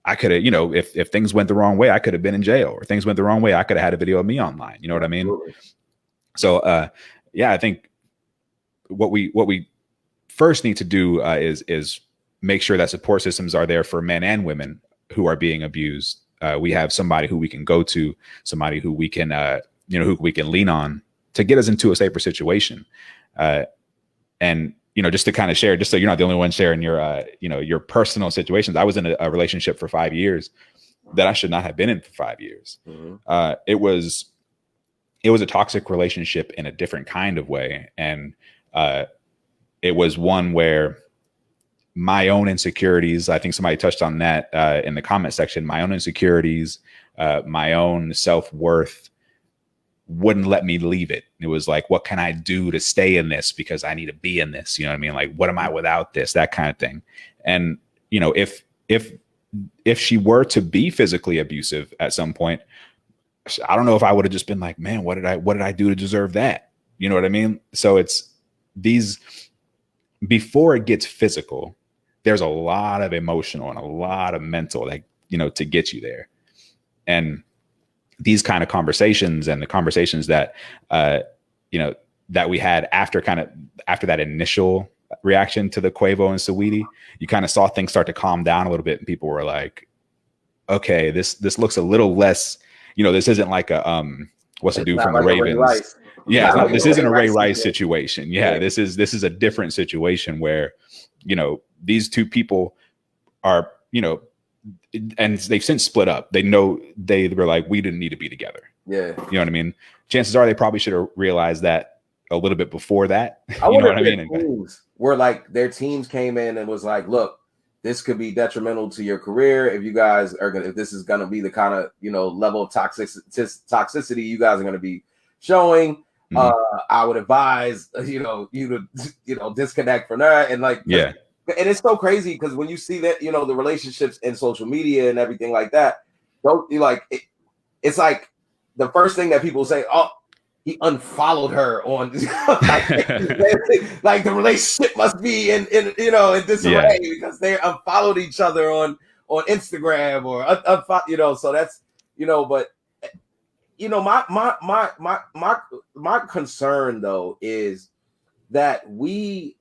I could have, if things went the wrong way, I could have been in jail, or things went the wrong way, I could have had a video of me online. You know what I mean? Absolutely. So I think what we first need to do is make sure that support systems are there for men and women who are being abused. We have somebody who we can go to, somebody who we can, who we can lean on to get us into a safer situation. And, just to kind of share, just so you're not the only one sharing your personal situations. I was in a relationship for 5 years that I should not have been in for 5 years. Mm-hmm. It was a toxic relationship in a different kind of way. And, it was one where my own insecurities, I think somebody touched on that in the comment section, my own insecurities, my own self-worth wouldn't let me leave it. It was like, what can I do to stay in this? Because I need to be in this. You know what I mean? Like, what am I without this? That kind of thing. And, if she were to be physically abusive at some point, I don't know if I would have just been like, man, what did I do to deserve that? You know what I mean? So it's these, before it gets physical, there's a lot of emotional and a lot of mental, to get you there. And these kind of conversations and the conversations that, that we had after that initial reaction to the Quavo and Saweetie, you kind of saw things start to calm down a little bit. And people were like, okay, this looks a little less, this isn't like a what's the It's dude not from the like a Ray Ravens? Rice. Yeah, Not like this a isn't a Ray Rice Rice situation. situation. Yeah, Yeah. this is a different situation where, these two people are, and they've since split up. They know they were like, we didn't need to be together. Yeah. You know what I mean? Chances are they probably should have realized that a little bit before that. I You know wonder what I if mean? their teams were like, their teams came in and was like, look, this could be detrimental to your career if you guys are gonna, if this is gonna be the kind of level of toxicity you guys are gonna be showing. Mhm. I would advise you to disconnect from that. And like, Yeah. and it's so crazy because when you see that the relationships in social media and everything like that, don't you like it, it's like the first thing that people say, oh, he unfollowed her on like the relationship must be in disarray because they unfollowed each other on Instagram or so that's but my concern though is that we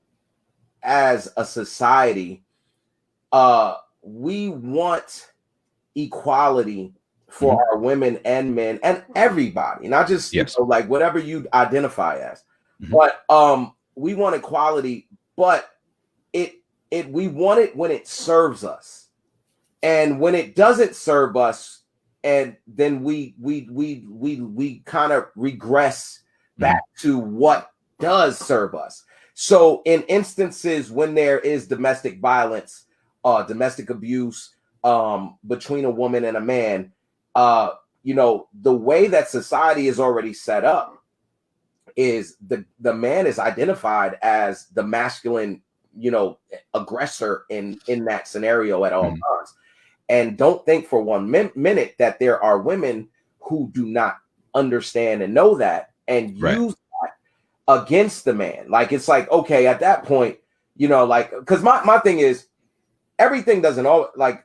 as a society we want equality for our women and men and everybody, not just like whatever you identify as. But we want equality, but we want it when it serves us, and when it doesn't serve us, and then we kind of regress back to what does serve us. So in instances when there is domestic violence, domestic abuse between a woman and a man, the way that society is already set up is the man is identified as the masculine, aggressor in that scenario at all times. And don't think for one minute that there are women who do not understand and know that and use that against the man. Like, it's like, okay, at that point, like, because my thing is, everything doesn't all like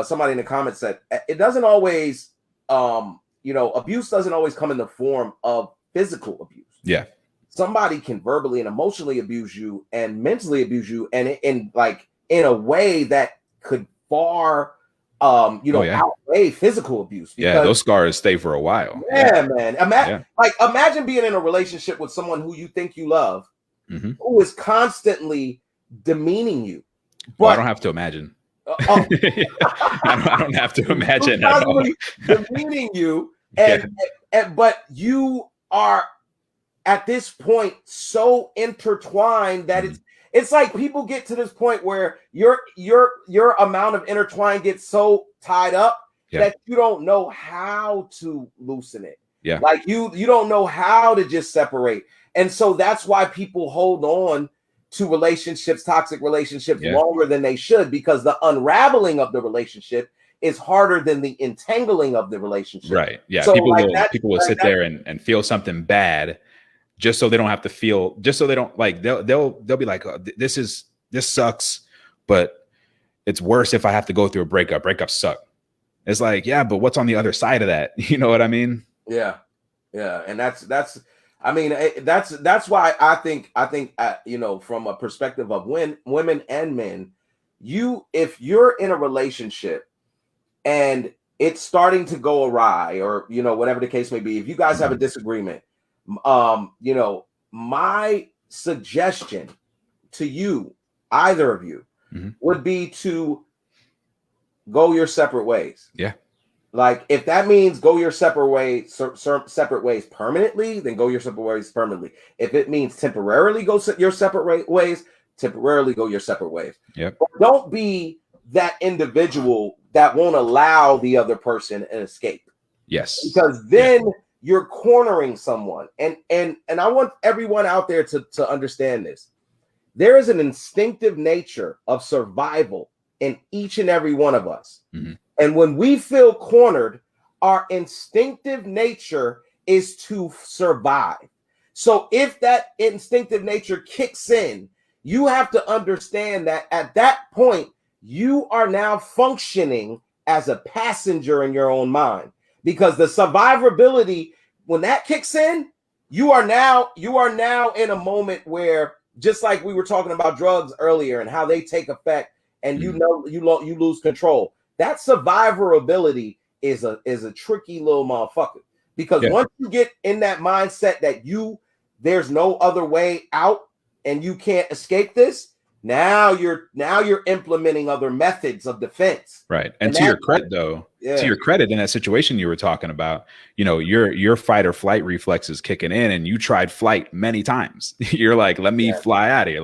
somebody in the comments said, it doesn't always abuse doesn't always come in the form of physical abuse. Yeah, somebody can verbally and emotionally abuse you and mentally abuse you, and in a way that could far outweigh physical abuse. Because, those scars stay for a while. Man, imagine being in a relationship with someone who you think you love, who is constantly demeaning you. But I don't have to imagine. I don't have to imagine at all. Demeaning you, but you are at this point so intertwined that it's like people get to this point where your amount of intertwine gets so tied up that you don't know how to loosen it. Yeah, like you don't know how to just separate, and so that's why people hold on to relationships, toxic relationships, longer than they should, because the unraveling of the relationship is harder than the entangling of the relationship. Right. Yeah. So people will sit there and feel something bad just so they don't have to feel, just so they don't they'll be like, oh, this sucks, but it's worse if I have to go through a breakup. Breakups suck. It's like, yeah, but what's on the other side of that? You know what I mean? Yeah. Yeah. And that's why I think from a perspective of women and men, if you're in a relationship and it's starting to go awry, or whatever the case may be, if you guys have a disagreement, my suggestion to you, either of you, would be to go your separate ways. Yeah. Like, if that means go your separate ways permanently, then go your separate ways permanently. If it means temporarily go your separate ways, temporarily go your separate ways. Yep. But don't be that individual that won't allow the other person an escape. Yes. Because then you're cornering someone. And I want everyone out there to understand this. There is an instinctive nature of survival in each and every one of us. And when we feel cornered, our instinctive nature is to survive. So if that instinctive nature kicks in, you have to understand that at that point, you are now functioning as a passenger in your own mind, because the survivability, when that kicks in, you are now in a moment where, just like we were talking about drugs earlier and how they take effect, and you lose control. that survivability is a tricky little motherfucker, because once you get in that mindset that there's no other way out and you can't escape this, now you're implementing other methods of defense. Right. And to your credit, though, to your credit, in that situation you were talking about, you know, your fight or flight reflex is kicking in, and you tried flight many times. You're like, let me fly out of here.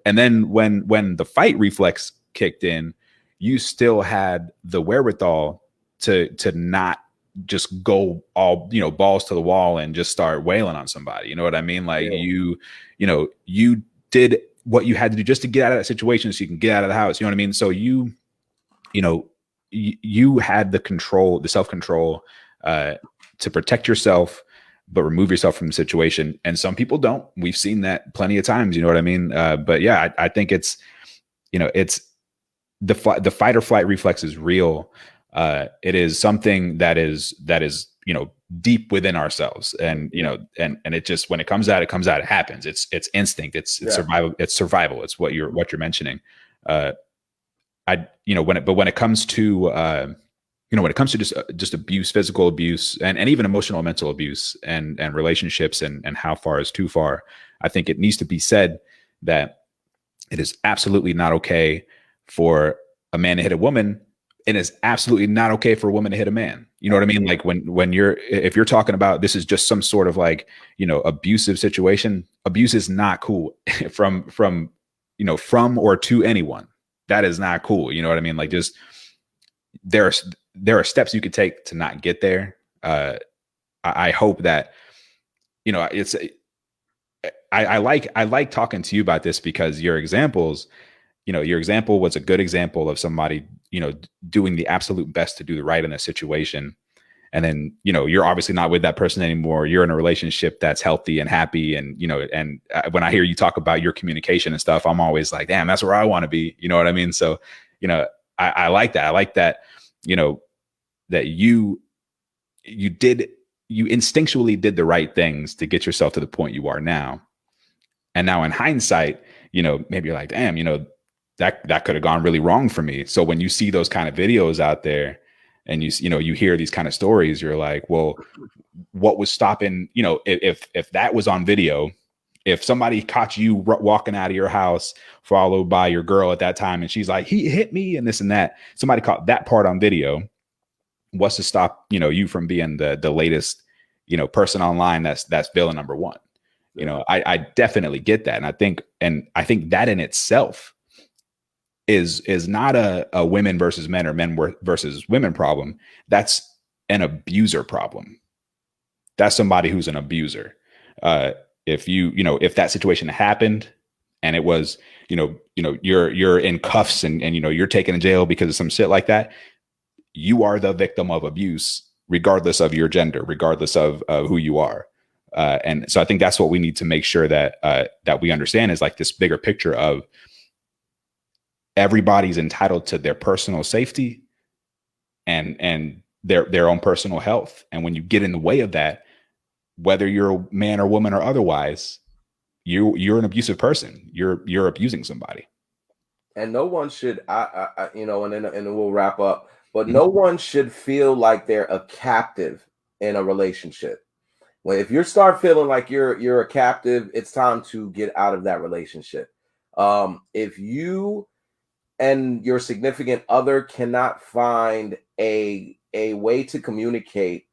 And then when the fight reflex kicked in, you still had the wherewithal to not just go all, you know, balls to the wall and just start wailing on somebody. You know what I mean? Like you did what you had to do just to get out of that situation so you can get out of the house. You know what I mean? So you had the control, the self-control to protect yourself, but remove yourself from the situation. And some people don't. We've seen that plenty of times. You know what I mean? But yeah, I think it's, you know, it's the fight or flight reflex is real. It is something that is, you know, deep within ourselves, and you know, and it just, when it comes out, it happens. It's instinct. It's survival. It's survival. It's what you're mentioning. When it comes to just abuse, physical abuse, and even emotional and mental abuse, and relationships, and how far is too far, I think it needs to be said that it is absolutely not okay for a man to hit a woman. It is absolutely not okay for a woman to hit a man. You know what I mean? Like if you're talking about, this is just some sort of like, you know, abusive situation, abuse is not cool from or to anyone. That is not cool. You know what I mean? Like, just, there are steps you could take to not get there. I hope that, you know, I like talking to you about this, because your examples, you know, your example was a good example of somebody, you know, doing the absolute best to do the right in a situation. And then, you know, you're obviously not with that person anymore. You're in a relationship that's healthy and happy. And, you know, and when I hear you talk about your communication and stuff, I'm always like, damn, that's where I want to be. You know what I mean? So, you know, I like that. I like that, you know, that you instinctually did the right things to get yourself to the point you are now. And now in hindsight, you know, maybe you're like, damn, you know, that could have gone really wrong for me. So when you see those kind of videos out there, and you hear these kind of stories, you're like, well, what was stopping, you know, if that was on video, if somebody caught you walking out of your house followed by your girl at that time, and she's like, he hit me and this and that, somebody caught that part on video, what's to stop, you know, you from being the latest, you know, person online that's villain number one? You know, I definitely get that. And I think that in itself is not a women versus men, or men versus women problem. That's an abuser problem. That's somebody who's an abuser. If that situation happened and it was, you're in cuffs and you're taken to jail because of some shit like that, you are the victim of abuse, regardless of your gender, regardless of who you are. And so I think that's what we need to make sure that we understand, is like this bigger picture of everybody's entitled to their personal safety and their own personal health. And when you get in the way of that, whether you're a man or woman or otherwise, you're an abusive person. You're abusing somebody. And no one should, and then we'll wrap up, but no one should feel like they're a captive in a relationship. Well, if you start feeling like you're a captive, it's time to get out of that relationship. If you and your significant other cannot find a way to communicate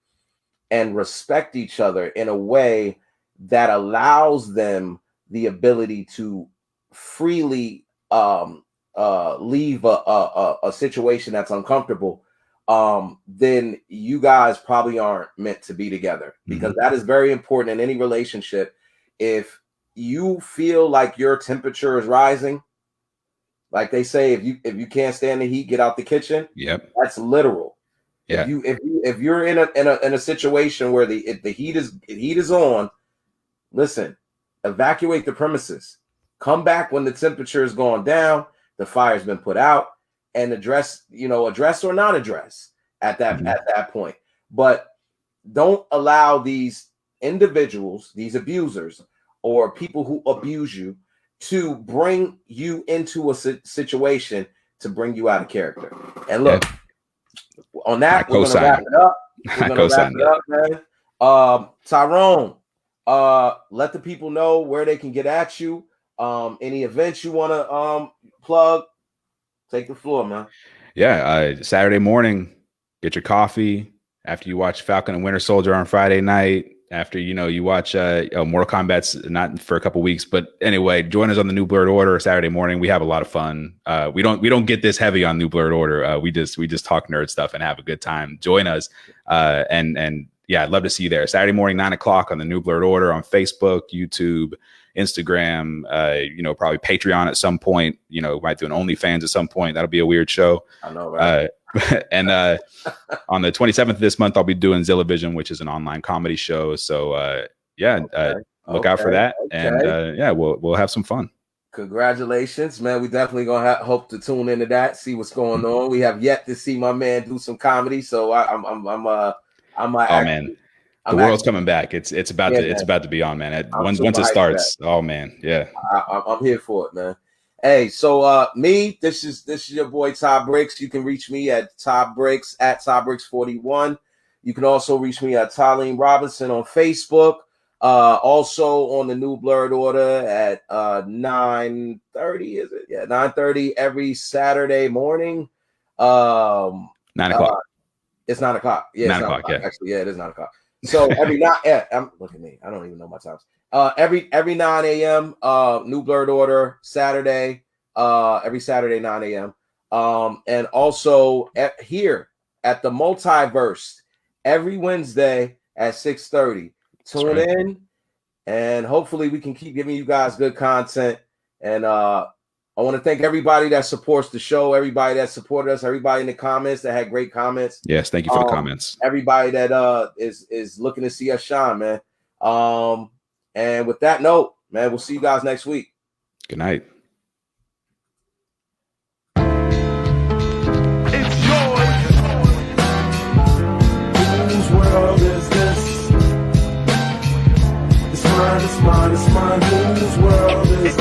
and respect each other in a way that allows them the ability to freely leave a situation that's uncomfortable, then you guys probably aren't meant to be together, because that is very important in any relationship. If you feel like your temperature is rising, like they say, if you can't stand the heat, get out the kitchen. Yep, that's literal. Yeah. If you're in a situation where the heat is on, listen, evacuate the premises. Come back when the temperature has gone down, the fire's been put out, and address or not address at that point. But don't allow these individuals, these abusers, or people who abuse you, to bring you into a situation to bring you out of character. And look, on that, I we're gonna wrap it up. We're gonna wrap it up, man. Tyrone, let the people know where they can get at you. Any events you want to plug, take the floor, man. Yeah, Saturday morning, get your coffee after you watch Falcon and Winter Soldier on Friday night. After you watch Mortal Kombat's not for a couple weeks, but anyway, join us on the New Blurred Order Saturday morning. We have a lot of fun. We don't get this heavy on New Blurred Order. We just talk nerd stuff and have a good time. Join us, and yeah, I'd love to see you there. Saturday morning, 9:00 on the New Blurred Order on Facebook, YouTube, Instagram. Probably Patreon at some point. Might do an OnlyFans at some point. That'll be a weird show. I know, right? And on the 27th of this month, I'll be doing Zillavision, which is an online comedy show. So look out for that. And we'll have some fun. Congratulations, man. We definitely gonna hope to tune into that, see what's going on. We have yet to see my man do some comedy, so man, the world's coming back. It's about to be on, man. Once it starts, oh man, yeah. I'm here for it, man. Hey, so this is your boy Todd Bricks. You can reach me at Todd Bricks at Todd Bricks 41. You can also reach me at Tallene Robinson on Facebook. Also on the New Blurred Order at 9:30. Is it? Yeah, 9:30 every Saturday morning. 9:00. It's 9:00. Yeah, 9:00. Yeah, actually, yeah, it is 9:00. So every night, look at me. I don't even know my times. Every 9 a.m. New Blurred Order Saturday. Every Saturday 9 a.m. And also here at the Multiverse every Wednesday at 6:30. Tune in, and hopefully we can keep giving you guys good content. And I want to thank everybody that supports the show, everybody that supported us, everybody in the comments that had great comments. Yes, thank you for the comments. Everybody that is looking to see us shine, man. And with that note, man, we'll see you guys next week. Good night. It's yours. Whose world is this? It's mine, it's mine, it's mine. Whose world is this?